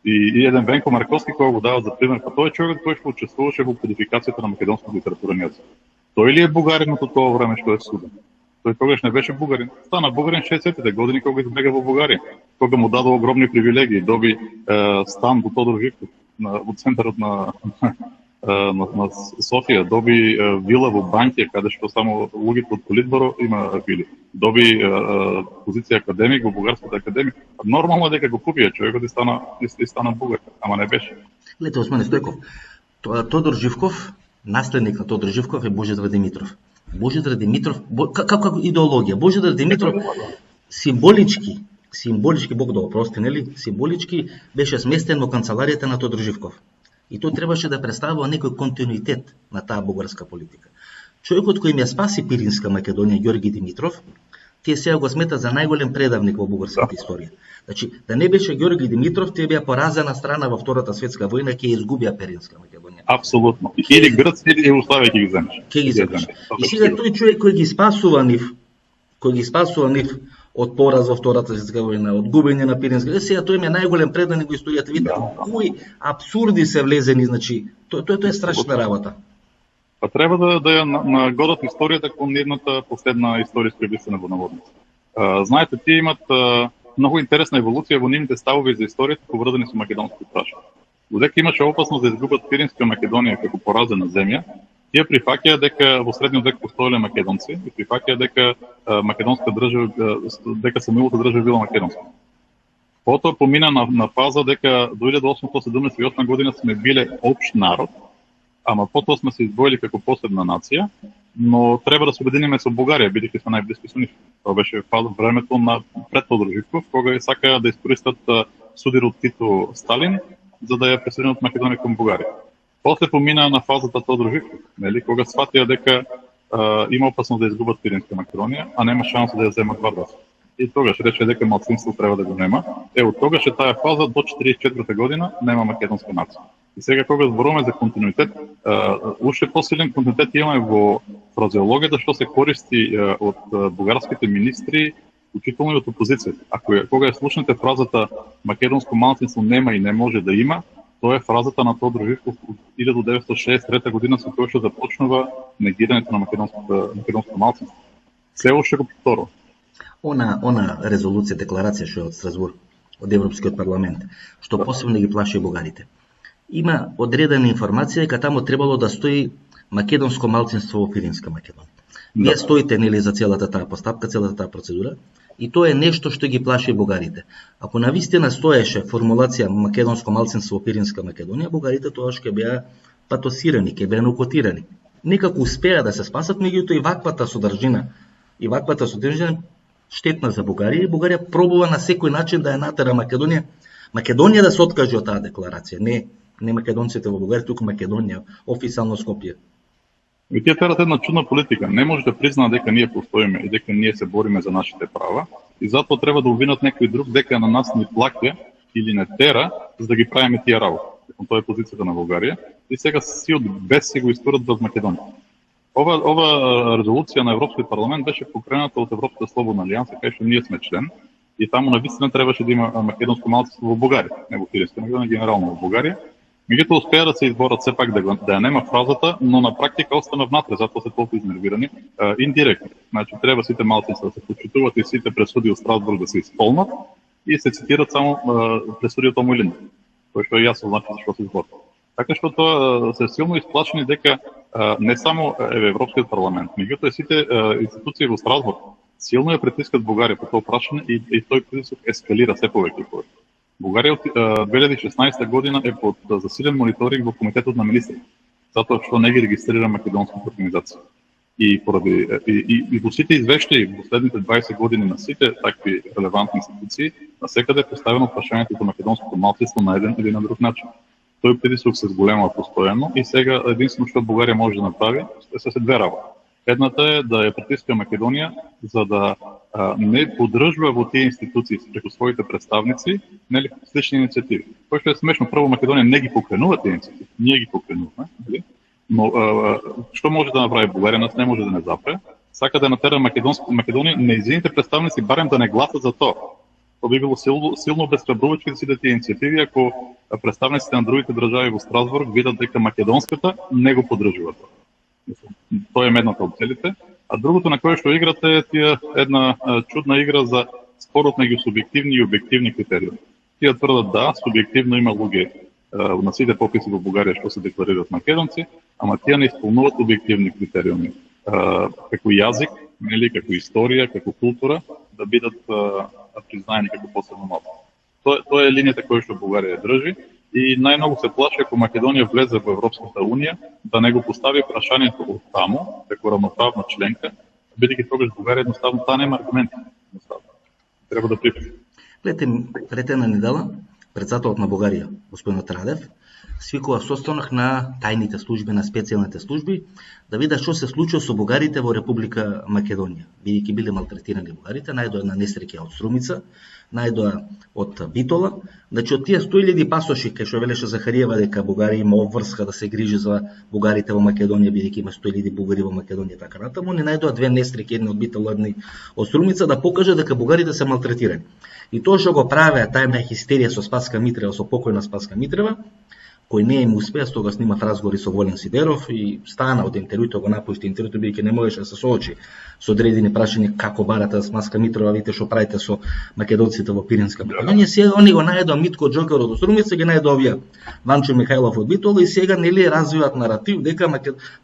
И еден Венко Марковски кој го дава за пример, па тој е човек кој што учествуваше во кодификацијата на македонската литературен јазик. Тој ли е бугаринот од тоа време што е суден? Тој тогаш не беше бугарин. Стана бугарин 60-те години кога избега во Бугарија, кога му дадо огромни привилегии, доби стан во Тодор Живков, во центарот на Софија, доби вила во Банкија, каде што само луѓето од Политборо има вили. Доби позиција академик во Бугарската академија. Нормално дека го купија човекот и стана бугар, ама не беше. Гледате, Османе Стојков, Тодор Живков, наследник на Тодор Живков е Божидар Димитров. Божидар Димитров, како идеологија, Божидар Димитров символички Бог да опрости, нели? Символички беше сместен во канцеларијата на Тодор Живков. И тоа требаше да представува некој континуитет на таа бугарска политика. Човекот кој им ја спаси Пиринска Македонија, Ѓорги Димитров, тие сега го сметат за најголем предавник во бугарската историја. Значи, да не беше Георги Димитров, тие беа поразена страна во Втората светска војна, ќе ја изгубија Пиринска Македонија. Апсолутно. Или Грција или Југославија ќе ги земеш. Ќе ги земеш. И сега тој човек кој ги спасува нив од пораз во Втората светска војна, од губење на Пиринска, сега тој е најголем предавник во историјата. Видите кои абсурди се влезени, значи, тоа е страшна работа. Па треба да ја нагодат историјата кон нивната последна историска вистина во наводници. Знаете, тие имат многу интересна еволуција во нивните ставови за историјата поврзани со македонски прашања. Додека имаше опасност да изгубат Пиринска Македонија како поразена земја, тие прифаќаја дека во средниот век постоеле македонци и прифаќаја дека македонска држава, дека самилата држава била македонска. Потоа помина на фаза дека до 1878 година сме биле општ народ, ама потоа сме се издвоили како посебна нација, но треба да се обединиме со Бугарија, бидејќи сме најблиски со нив. Тоа беше времето на пред Тодор Живков, кога сакаа да искористат судирот Тито Сталин за да ја присоединат Македонија кон Бугарија. После помина на фазата Тодор Живков, нели, кога сфатија дека има опасност да изгубат Пиринска Македонија, а нема шанса да ја земат Вардар. И тогаш рече дека малцинство треба да го нема. Од тогаш е таа фаза до 44 година нема македонска нација. И сега кога зборуваме за континуитет, уште посилен континуитет имаме во фразеологијата што се користи од бугарските министри, учително и од опозицијата. Кога ја слушнете фразата македонско малцинство нема и не може да има, тоа е фразата на Тодор Живков од 1963 година со која што започнува негирањето на македонско малцинство. Се уште го повторува. Она резолуција, декларација што е од Страсбург, од Европскиот парламент, што посебно ги плаши бугарите. Има одредена информација дека таму требало да стои македонско малцинство во Пиринска Македонија. Вие стоите нели за целата таа постапка, целата таа процедура, и тоа е нешто што ги плаши бугарите. Ако навистина стоеше формулација македонско малцинство во Пиринска Македонија, бугарите тоаш ќе беа патосирани, ќе беа нокотирани. Некако успеа да се спасат, меѓутоа и ваквата содржина штетна за Бугарија, и Бугарија пробува на секој начин да ја натера Македонија да се откаже од таа декларација. Не македонците во Бугарија, туку Македонија, официјално Скопје. И тие терат една чудна политика. Не може да признаат дека ние постоиме и дека ние се бориме за нашите права, и затоа треба да обвинат некој друг дека на нас ни плаќа или не тера за да ги правиме тие работи. Тоа е позицијата на Бугарија, и сега сиот бес си го истурат во Македонија. Ова резолуција на Европскиот парламент беше покрената од Европската слободна алијанса, кај што ние сме член, и таму навистина требаше да има македонско малцинство во Бугарија, не во Пиринска Македонија, генерално во Бугарија. Меѓутоа успеа да се изборат сепак да ја нема фразата, но на практика остана внатре, затоа се толку изнервирани индиректно. Значи треба сите малцинства да се почитуваат и сите пресуди од Страсбург да се исполнат и се цитират само пресуди од Омојлин, кој што е јасно значи што се изборат. Така што тоа се силно исплашени дека не само Европскиот парламент, меѓутоа сите институции во Страсбург силно ја притискат Бугарија по тоа прашање и тој притисок ескалира се повеќе. Бугарија од 2016 година е под засилен мониторинг во Комитетот на министри, затоа што не ги регистрира македонските организации. И во сите извештаи во последните 20 години на сите такви релевантни институции, насекаде е поставено прашањето за македонското малцинство на еден или на друг начин. Тој притисок се зголемува постојано и сега единствено што Бугарија може да направи се две работи. Едната е да ја притиска Македонија за да не поддржува во тие институции преку своите представници нели слични иницијативи. Кој што е смешно, прво Македонија не ги покренува тие иницијативи, ние ги покренуваме, нели? Но што може да направи Бугарија, нас не може да не запре, сака да натера Македонија нејзините представници барем да не гласат за тоа. Тоа би било силно обесхрабрувачки да сите тие иницијативи ако представниците на другите држави во Страсбург видат дека македонската не го поддржува тоа. Тоа е едната од целите, а другото на кое што играте е една чудна игра за спорот меѓу субјективни и објективни критериуми. Тие тврдат да, субјективно има луѓе на сите пописи во Бугарија што се декларираат македонци, ама тие не исполнуваат објективни критериуми, како јазик, нели, како историја, како култура, да бидат признаени како посебно малцинство. Тоа е линијата која што Бугарија држи. И најмногу се плаши ако Македонија влезе во Европската унија да не го постави прашањето од таму, како рамноправна членка, бидејќи тогаш Бугарија едноставно таа нема аргументи. Треба да припрати. Гледате, пред една недела председателот на Бугарија, господинот Радев, свикува состанок на тајните служби, на специјалните служби, да видат што се случува со бугарите во Република Македонија. Бидејќи биле малтретирани бугарите, најдоа една несреќа од Струмица, најдоа од Битола, значи од тие 100.000 пасоши, кај што велеше Захариева дека Бугарија има обврска да се грижи за бугарите во Македонија, бидејќи има 100.000 бугари во Македонија, така натаму, не најдоа две несреќи, една од Битола, една од Струмица, да покаже дека бугарите се малтретирани. И тоа што го правеа тајна хистерија со Спаска Митрева, со покојна Спаска Митрева, кој не им успеа, стога снимав разговори со Волен Сидеров и стана од интервјуто, го напушти интервјуто, бидејќи не можеше да се соочи со одредени прашања како барате Спаска Митрова, видите што правите со македонците во Пиринска Македонија. Сега они го најдоа Митко Џокерот од Струмица, ги најдоа овие Ванчо Михајлов од Битола и сега нели развиваат наратив дека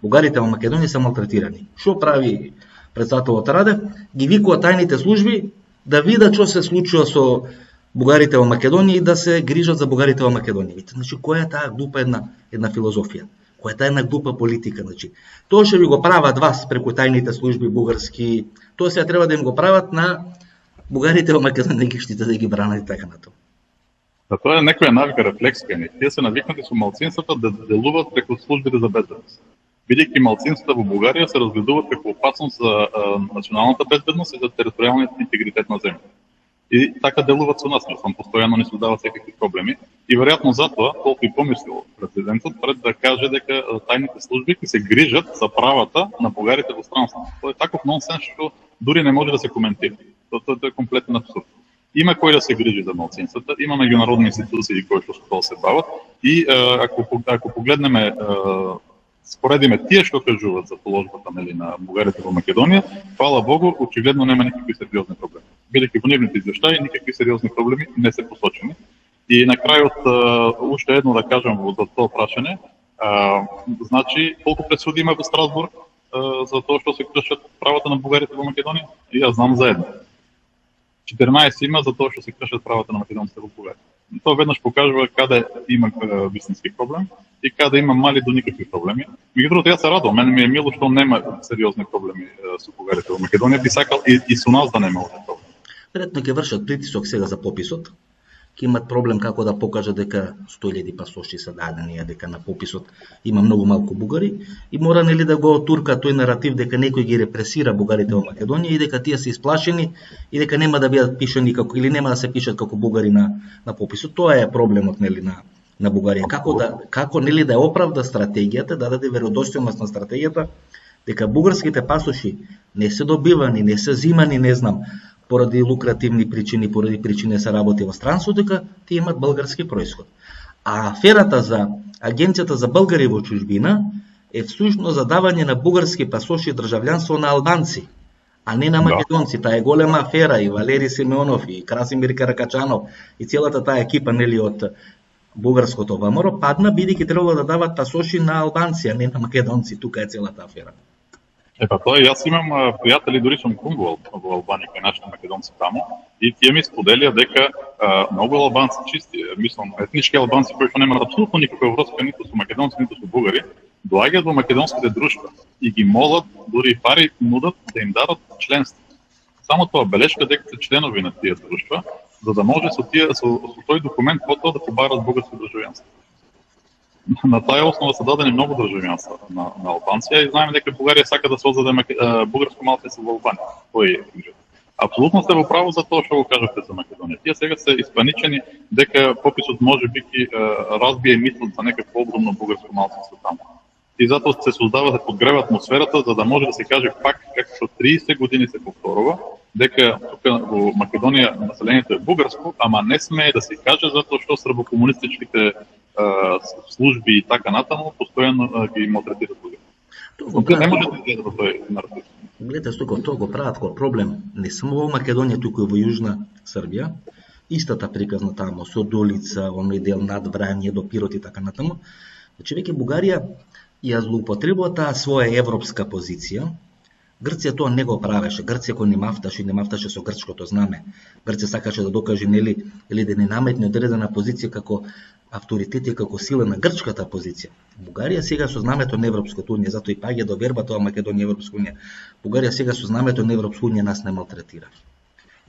бугарите во Македонија се малтретирани. Што прави председателот Радев? Ги викува тајните служби да видат што се случува со бугарите во Македонија и да се грижат за бугарите во Македонија. Значи, која е таа глупа една филозофија? Која е таа една глупа политика? Значи, тоа што ви го прават вас преку тајните служби бугарски, тоа сега треба да им го прават на бугарите во Македонија, ги штите да ги бранат и така натаму. Тоа е некоја навика, рефлекс кај нив. Тие се навикнати со малцинствата да делуваат преку службите за безбедност. Бидејќи малцинствата во Бугарија се разгледуваат како опасност за националната безбедност и за територијалниот интегритет на земјата. И така делуваат со нас, постојано ни создаваат секакви проблеми. И веројатно затоа толку и помислил президентот пред да каже дека тајните служби ќе се грижат за правата на бугарите во странство. Тоа е таков нонсенс што дури не може да се коментира. Тоа е комплетен абсурд. Има кој да се грижи за малцинствата, има меѓународни институции кои што со тоа се бават и ако погледнеме споредиме тие што кажуваат за положбата на бугарите во Македонија, фала Богу, очигледно нема никакви сериозни проблеми. Бидејќи во нивните извештаи никакви сериозни проблеми не се посочени. И на крајот уште едно да кажам за тоа прашање, значи колку пресуди има во Страсбург за тоа што се кршат правата на бугарите во Македонија? И јас знам за едно. 14 има за тоа што се кршат правата на македонците во Бугарија. Тоа веднаш покажува каде има вистински проблем и каде има мали до никакви проблеми. Меѓутоа, јас се радувам, мене ми е мило што нема сериозни проблеми со бугарите во Македонија, би сакал и со нас да нема овој проблем. Веројатно ќе вршат притисок сега за пописот, ќе имат проблем како да покажат дека 100.000 пасоши се дадени, дека на пописот има многу малку бугари и мора нели да го турка тој наратив дека некој ги репресира бугарите во Македонија и дека тие се исплашени и дека нема да бидат пишани како или нема да се пишат како бугари на пописот. Тоа е проблемот нели на Бугарија. Како нели да оправда стратегијата, да даде веродостојност на стратегијата дека бугарските пасоши не се добивани, не се зимани, не знам, поради лукративни причини, поради причини се работи во странство, дека тие имат български происход. А аферата за Агенцијата за българи во чужбина е всушност за давање на бугарски пасоши државјанство на албанци, а не на македонци. Таа е голема афера и Валери Симеонов и Красимир Каракачанов и целата таа екипа нели од бугарското ВМРО падна бидејќи требало да дават пасоши на албанци, а не на македонци. Тука е целата афера. Тоа јас имам пријатели, дури сум кунгувал во Албанија кај нашите македонци таму и тие ми споделија дека многу албанци чисти, мислам етнички албанци кои што немаат апсолутно никаква врска ниту со македонци, ниту со бугари, доаѓаат во македонските друштва и ги молат, дури пари нудат да им дадат членство. Само тоа белешка дека се членови на тие друштва, за да може со тој документ потоа да побарат бугарско државјанство. На таа основа се дадени многу државјанства на Албанција и знаеме дека Бугарија сака да создаде бугарско малцинство во Албанија. Тој е апсолутно сте во право за тоа што го кажавте за Македонија. Тие сега се испаничени дека пописот може би ќе разбие мислот за некакво огромно бугарско малцинство таму. И затоа се создава да подгрева атмосферата за да може да се каже пак како што 30 години се повторува дека тука во Македонија населението е бугарско, ама не смее да се каже затоа што србокомунистичките служби и така натаму постојано ги малтретираат бугари. Не може да изгледа во тој наратив. Гледате, тоа го прават како проблем не само во Македонија, туку и во Јужна Србија. Истата приказна таму со Долица, оној дел над Врање до Пирот и така натаму. Значи веќе Бугарија ја злоупотребува таа своја европска позиција. Грција тоа не го правеше. Грција кој не мафташе со грчкото знаме. Грција сакаше да докаже нели или да не наметне одредена позиција како авторитет и како сила на грчката позиција. Бугарија сега со знамето на Европската унија, затоа и паѓа до верба тоа Македонија Европска унија. Бугарија сега со знамето на Европска унија нас не малтретира.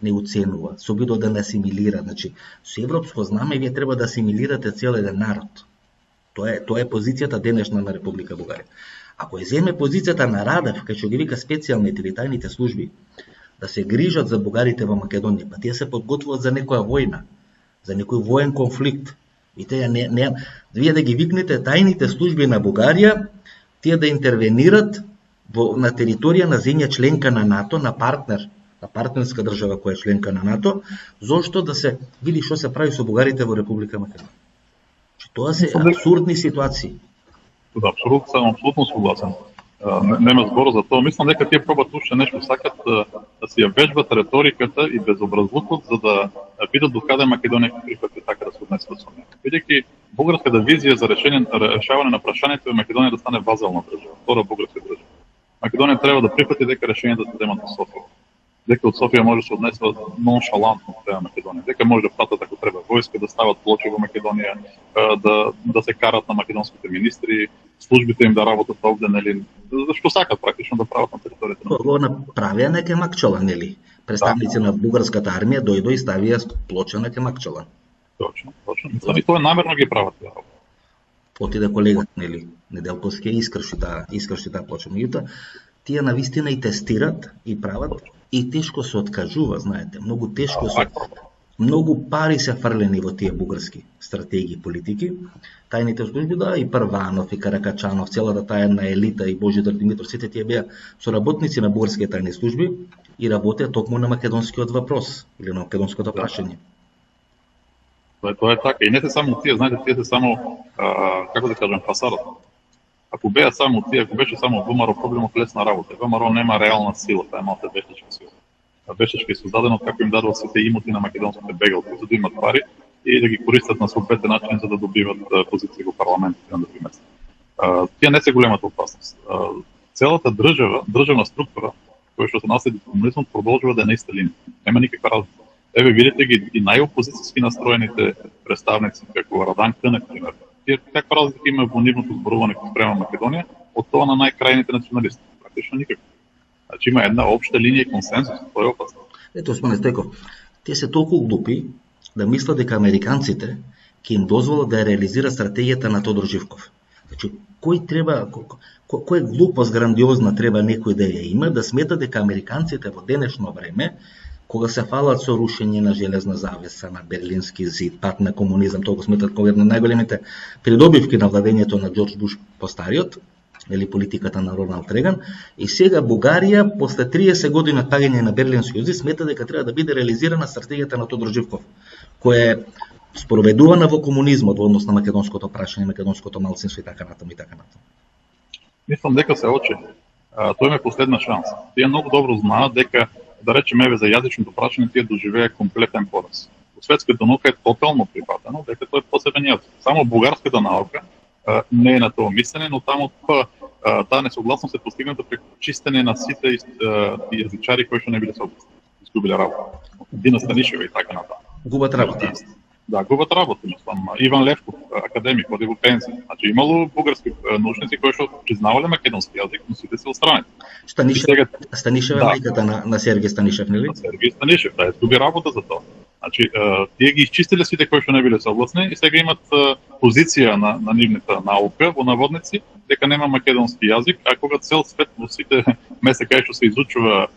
не уценува, се обидува да не асимилира. Значи, со европско знаме вие треба да асимилирате цел еден народ. Тоа е позицијата денешна на Република Бугарија. Ако ја земе позицијата на Радев, кај што ги вика специјалните или тајните служби, да се грижат за бугарите во Македонија, па тие се подготвуваат за некоја војна, за некој воен конфликт. И вие да ги викнете тајните служби на Бугарија, тие да интервенират на територија на земја членка на НАТО, на партнерска држава која е членка на НАТО, зошто да се види што се прави со бугарите во Република Македонија. Тоа се абсурдни ситуации. Да, абсолютно согласен. Нема збор за тоа. Мислам дека тие пробат уште нешто, сакат да си ја вежбат реториката и безобразлукот за да видат докаде Македонија ќе прифати така да се однесува со неа. Бидејќи бугарската визија за решавање на прашањето е Македонија да стане вазална држава, втора бугарска држава. Македонија треба да прифати дека решењето се земат во Софија. Дека од Софија може да се однесува ноншалантно према Македонија. Дека може да пратат ако треба војска, да стават плочи во Македонија, да се карат на македонските министри, службите им да работат овде, нели, зашто сакат практично да прават на територијата на. Го направија на Кемакчала, нели? Представници на бугарската армија дојдо и ставија плоча на Кемакчала. Точно. Мислам и тоа намерно ги прават таа работа. Отиде колега, нели, Неделковски искрши таа плоча. Меѓутоа, тие навистина и тестират и прават и тешко се откажува, знаете, многу тешко се. Многу пари се фрлени во тие бугарски стратегии и политики. Тајните служби, да, и Прванов, и Каракачанов, целата таа една елита, и Божидар Димитров, сите тие беа соработници на бугарските тајни служби и работеа токму на македонскиот въпрос или на македонското прашање. Тоа е така. И не се само тие, знаете, тие се само, како да кажам, фасадата. Ако беа само тие, ако беше само ВМРО, проблемот лесна работа. ВМРО нема реална сила, таа е малку вештачка сила. Вештачка е создадена како им дадува сите имоти на македонските бегалци, за да имат пари и да ги користат на соодветен начин за да добиват позиции во парламентот, например. Тие не се големата опасност. Целата државна структура, која што се наследи комунизмот, продолжува да е на иста линија. Нема никаква разлика. Еве видите ги и најопозицијски настроените представници, како Радан Кънев, например. Тие каква разлика има во нивното зборување спрема Македонија од тоа на најкрајните националисти? Практично никаква. Значи има една општа линија и консензус, тоа е опасно. Ето, Османе Стеков, тие се толку глупи да мислат дека американците ќе им дозволат да ја реализира стратегијата на Тодор Живков. Значи, кој глупост грандиозна треба некој да ја има, да смета дека американците во денешно време, кога се фалат со рушење на железна завеса, на Берлински зид, пат на комунизам, толку сметат кога една најголемите придобивки на владењето на Џорџ Буш постариот, или политиката на Роналд Реган, и сега Бугарија, после 30 години од паѓање на Берлинскиот зид, смета дека треба да биде реализирана стратегијата на Тодор Живков, која е спроведувана во комунизмот во однос на македонското прашање, македонското малцинство и така натаму и така натаму. Мислам дека се очи. Тоа е последна шанса. Тие многу добро знаат дека, да речеме, за јазичното прашање тие доживеа комплетен пораз. Во светската наука е тотално прифатено дека тоа е посебен јазик. Само бугарската наука не е на тоа мислене, но таму таа несогласност е постигната преку чистење на сите јазичари кои што не биле согласни. Изгубиле работа. Дина Станишева и така натаму. Губат работа. Да, губат работа, мислам. Иван Левков, академик, оди во пензија. Значи имало бугарски научници кои што признавале македонски јазик, но сите се отстранети. Станишева е мајката на Сергеј Станишев, нели? Сергеј Станишев, да, изгуби работа за тоа. Значи, тие ги изчистиле сите кои што не биле согласни и сега имат позиција на нивната наука во наводници дека нема македонски јазик, а кога цел свет во сите места кај што се изучува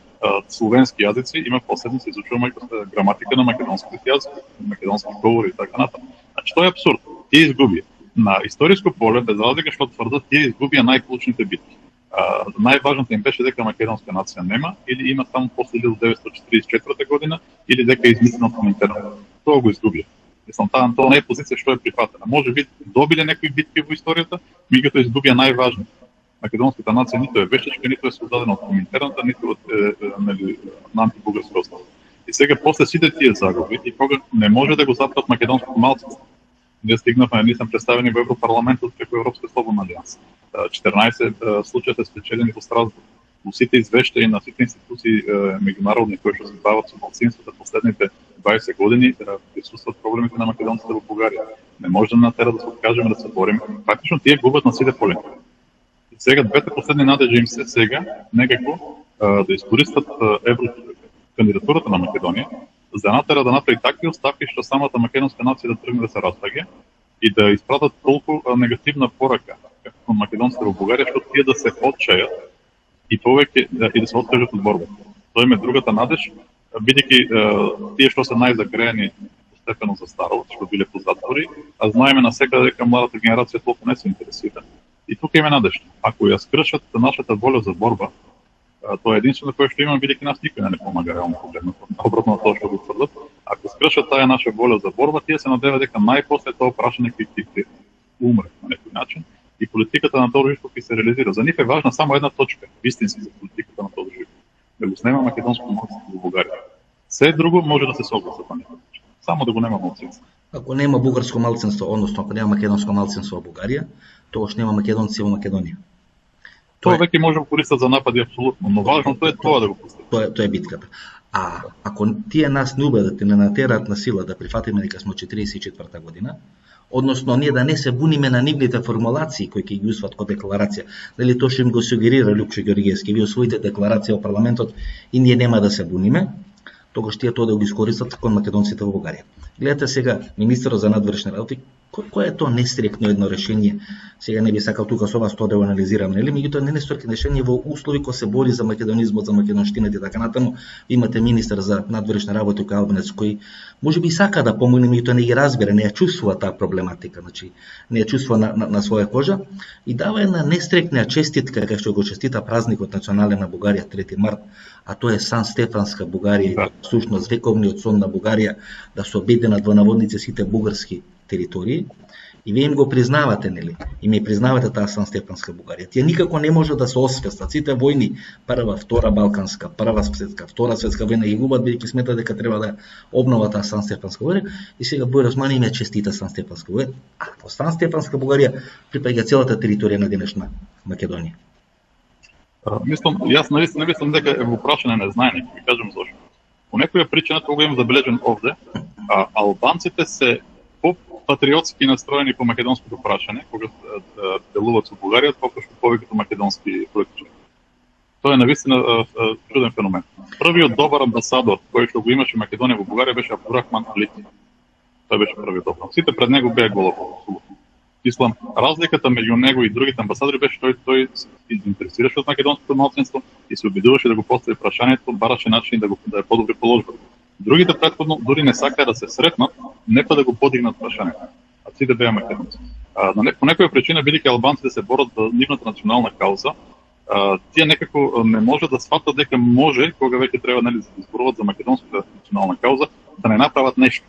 словенски јазици, има последно се изучува граматика на македонските јазици, македонски говори и така натаму. Значи тоа е апсурд. Тие изгуби. На историско поле, без разлика што тврдат, тие изгубија најклучните битки. Најважното им беше дека македонска нација нема или има само после 1944 година или дека е измислено Коминтерн. Тоа го изгубија. Мислам, тоа не е позиција што е прифатена. Може би добиле некои битки во историјата, меѓутоа изгубија најважното. Македонската нација ниту е вештачка, ниту е создадена од Коминтерната, ниту од на антибугарска основа. И сега после сите тие загуби и кога не може да го запрат македонското малцинство. Ние стигнавме, ние сме представени во Европарламентот преку Европска слободна алијанса. 14 случаи се спечелени во Страсбург. Во сите извештаи на сите институции меѓународни кои што се бават со малцинствата последните 20 години присустват проблемите на македонците во Бугарија. Не може да натера да се откажеме да се борим. Практично тие губат на сите полета. И сега двете последни надежи им се сега некако да искористат кандидатурата на Македонија за натера да направи такви оставки што самата македонска нација да тргне да се распаѓа и да испратат толку негативна порака кон македонците во Бугарија што тие да се отчајат и повеќе и да се откажат од борба. Тоа им е другата надеж, бидејќи тие што се најзагреени степено за старост, што биле по затвори, а знаеме насекаде дека младата генерација толку не се интересира. И тука има надеж. Ако ја скршат нашата воля за борба, тоа е единствено кое што имам, бидејќи нас никој не помага реално погледнато. Обратно на тоа што го тврдат. Ако скршат таа наша воля за борба, тие се надеваат дека најпосле тоа прашање ќе умре на некој начин и политиката на тоа друштво ќе се реализира. За нив е важна само една точка, вистински за политиката на тоа друштво. Да го снема македонско малцинство во Бугарија. Се друго може да се согласат на некој начин. Само да го нема малцинство. Ако нема бугарско малцинство, односно ако нема македонско малцинство во Бугарија, тогаш нема македонци во Македонија. Тоа веќе може да користат за напади апсолутно, но важното е тоа да го постигнат. Тоа е битката. А ако тие нас не убедат и не натераат на сила да прифатиме дека сме 44-та година, односно ние да не се буниме на нивните формулации кои ќе ги усват како декларација, дали тоа што им го сугерира Лјупчо Ѓоргиевски, вие освоите декларација во парламентот и ние нема да се буниме, тогаш тие тоа да го искористат кон македонците во Бугарија. Гледате сега, министерот за надворешни работи, кое е тоа нестрикно едно решение? Сега не би сакал тука со вас тоа да го анализирам, нели? Меѓутоа не нестрикно решение во услови кога се бори за македонизмот, за македонштината и така натаму. Имате министер за надворешни работи кој Албанец кој можеби сака да помогне, меѓутоа не ги разбира, не ја чувствува таа проблематика, значи не ја чувствува на своја кожа и дава една нестрикна честитка кај што го честита празникот национален на Бугарија 3 март, а тоа е Сан Стефанска Бугарија, всушност вековниот сон на Бугарија, да се обединат во наводници сите бугарски територии, и вие им го признавате, нели? И ми признавате таа Сан Стефанска Бугарија. Тие никако не може да се освестат. Сите војни, прва, втора Балканска, прва светска, втора светска војна ги губат, бидејќи сметат дека треба да обнова таа Сан Стефанска Бугарија, и сега Бојар Османи им ја честита Сан Стефанска Бугарија. А во Сан Стефанска Бугарија припаѓа целата територија на денешна Македонија. Мислам, јас наистина мислам дека е во прашање незнаење, ќе кажам зошто. По некоја причина тоа го имам забележен овде, а албанците се патриотски настроени по македонското прашање, кога делуваат со Бугарија, покошто повеќето македонски политичари. Тоа е навистина чуден феномен. Првиот добар амбасадор кој што го имаше Македонија во Бугарија беше Абдурахман Алити. Тој беше првиот добар. Сите пред него беа голови. Ислам, разликата меѓу него и другите амбасадори беше тој се интересираше од македонското малцинство и се обидуваше да го постави прашањето, бараше начин да ја подобри положбата. Другите претходно дури не сакаа да се сретнат, не па да го подигнат прашањето. А сите беа македонци. По некоја причина, бидејќи албанците се борат за нивната национална кауза, тие некако не може да сватат дека може, кога веќе треба да зборуваат за македонската национална кауза, да не направат нешто.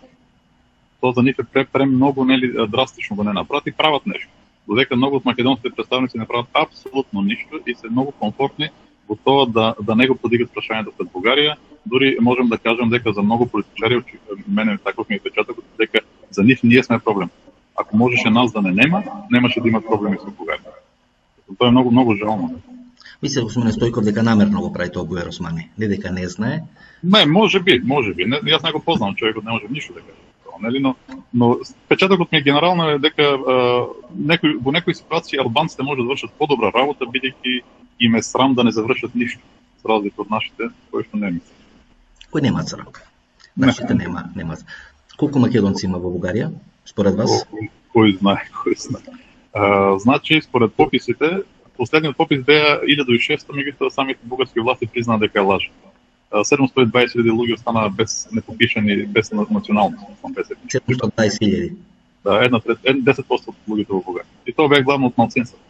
Тоа за нив е премногу драстично да не направат и прават нешто. Додека многу од македонските представници не прават апсолутно ништо и се многу комфортни во тоа да не го подигат прашањето пред Бугарија. Дури можем да кажам дека за многу политичари, мене таков ми е печатокот, дека за нив ние сме проблем. Ако можеше нас да не нема, немаше да имат проблеми со Бугарија. Тоа е многу жално. Мисле, господин Стојков, дека намерно го прави тоа Бојар Османи, не дека не знае? Не, може би. Јас не го познавам, човекот не може ништо да каже. Нели, но печатокот ми генерално е дека во некои ситуации албанците може да вршат подобра работа, бидејќи им е срам да не завршат ништо, за разлика од нашите, кои што не мислат. Кои немаат срам? Нашите немаат. Колку македонци има во Бугарија, според вас? Кој знае. Значи, според пописите, последниот попис беа 1600, меѓутоа самите бугарски власти признаа дека е лаж. 720.000 луѓе останаа без непопишани, без националност. 720.000. Да, 10% од луѓето во Бугарија. И тоа беа главно од малцинството.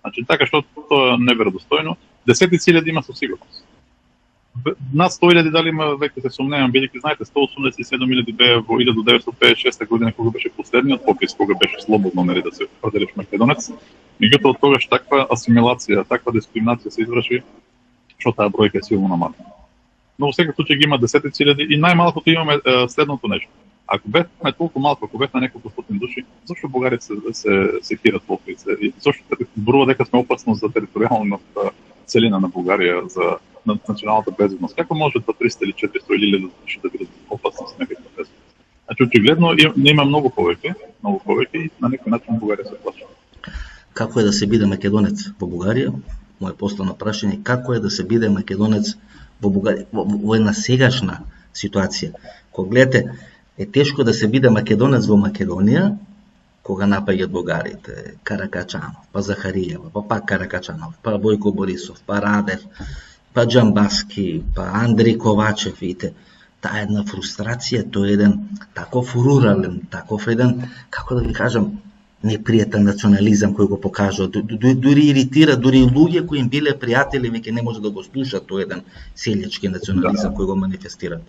Значи, така што тоа е неверодостојно. Десетици илјади има со сигурност. Над 100.000 дали има, веќе се сумневам, бидејќи знаете, 187.000 беа во 1956 година, кога беше последниот попис, кога беше слободно да се определиш македонец. Меѓутоа од тогаш таква асимилација, таква дискриминација се изврши, што таа бројка е силно намалена. Но во секој случај ги има десетици илјади и најмалкото имаме следното нешто. Ако бевме толку малку, ако бевме неколку стотин души, зашто бугарите се хират толку и зашто зборува дека сме опасност за територијалната целина на Бугарија, за националната безбедност? Како може да 300 или 400 или 1000 души да бидат опасност на некаква безбедност? Значи, очигледно има многу повеќе и на некој начин Бугарија се плаши. Како е да се биде македонец во Бугарија? Моје последно прашање, како е да се биде македонец во Бугарија, во една сегашна ситуација. Кога гледате, е тешко да се биде македонец во Македонија, кога напаѓат бугарите, Каракачанов, па Захариева, па пак Каракачанов, па Бојко Борисов, па Радев, па Джамбаски, па Андреј Ковачев, видите, таа една фрустрација, тој еден таков рурален, таков еден, како да ви кажам, непријатен национализам кој го покажува, дури иритира, дури луѓе кои им биле пријатели веќе не може да го слушаат тој еден селјачки национализам кој го манифестираат.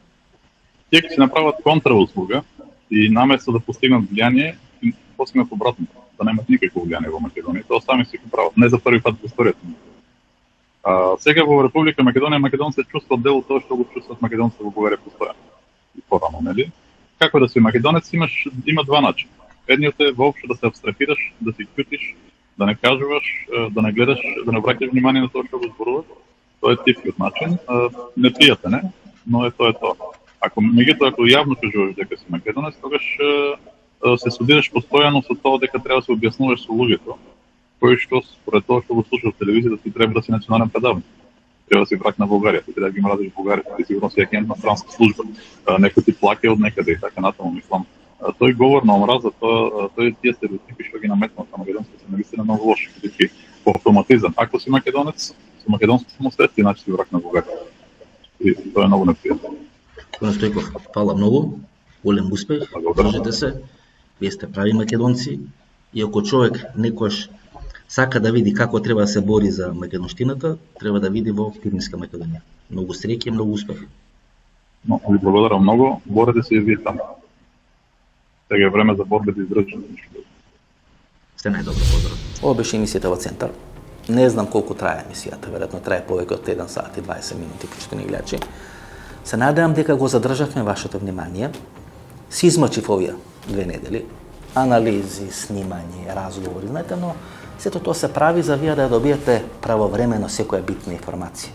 Тие ќе си направат контрауслуга и наместо да постигнат влијание, постигнат обратно, да немат никакво влијание во Македонија. Тоа сами си го прават, не за први пат во историјата. Сега во Република Македонија македонците чувстват дел од тоа што го чувстват македонците во Бугарија постојано. И порано, нели? Како да си македонец има два начина. Едниот е воопшто да се абстрахираш, да се ќутиш, да не кажуваш, да не гледаш, да не обраќаш внимание на тоа што го зборуваш. Тоа е типскиот начин, непријатен е, но тоа е тоа. Ако јавно кажуваш дека си македонец, тогаш се судираш постојано со тоа дека треба да се објаснуваш со луѓето, кои што според тоа што го слушаш телевизија ти треба да си национален предавник. Треба да си враг на Бугарија, ти треба да ги мразиш Бугарија, ти сигурно си агент на странска служба, некој ти плаќа од некаде и така натаму, мислам. Тој говор на омраза, тој тие стереотипи што ги наметнат на македонците се навистина многу лоши, бидејќи по автоматизам, ако си македонец, со македонско самостојство, иначе си враг на Бугарија. И тоа е многу непријатно. Господин Стојков, фала многу, голем успех, држите се, вие сте прави македонци, и ако човек некојаш сака да види како треба да се бори за македонштината, треба да види во Пиринска Македонија. Многу среќа и многу успех. Но, ви благодарам многу, борете се и вие таму. Сега е време за борба да издржите. Сте најдобро, поздрав. Ова беше емисијата во Центар. Не знам колку трае емисијата, веројатно трае повеќе од 1 сат и 20 минути, почитувани гледачи. Се надевам дека го задржавме вашето внимание. Си измачив овие 2 недели, анализи, снимање, разговори, знаете, но сето тоа се прави за вие да добиете правовремено секоја битна информација.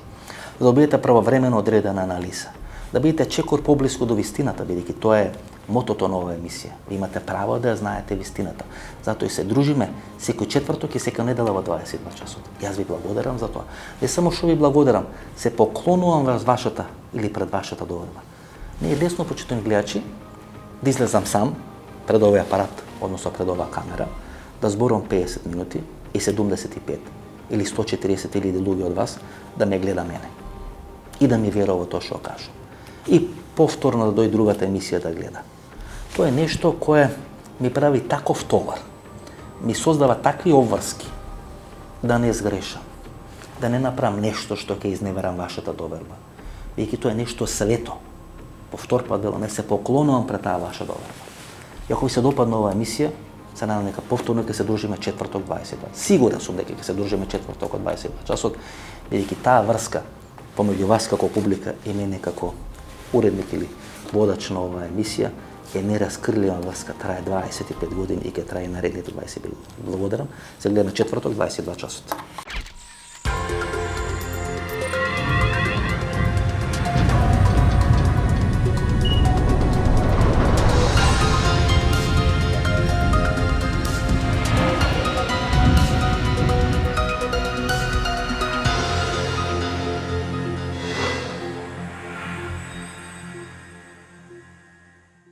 Да добиете правовремено одредена анализа. Да бидете чекор поблиску до вистината, бидејќи тоа е мотото на оваа емисија. Ви имате право да ја знаете вистината. Затоа и се дружиме секој четврток и секоја недела во 22 часот. Јас ви благодарам за тоа. Не само што ви благодарам, се поклонувам врз вашата или пред вашата доверба. Не е лесно, почитувани гледачи, да излезам сам пред овој апарат, односно пред оваа камера, да зборувам 50 минути и 75 или 140 или луѓе од вас да ме гледа мене и да ми верува тоа што кажам. И повторно да дојде другата емисија да гледа. Тоа е нешто кое ми прави таков товар, ми создава такви обврски да не сгрешам, да не направам нешто што ќе изневерам вашата доверба. Веќе тоа е нешто свето. Повтор пат велам, не се поклонувам пред таа ваша доверба. И ако ви се допадна оваа емисија, се надам дека повторно ќе се дружиме четврток 22. Сигурен сум дека ќе се дружиме четврток од 22 часот, бидејќи таа врска помеѓу вас како публика и мене како уредник или водач на оваа емисија е нераскрлива врска, трае 25 години и ќе трае наредните 25 години. Благодарам. Се гледаме четврток 22 часот.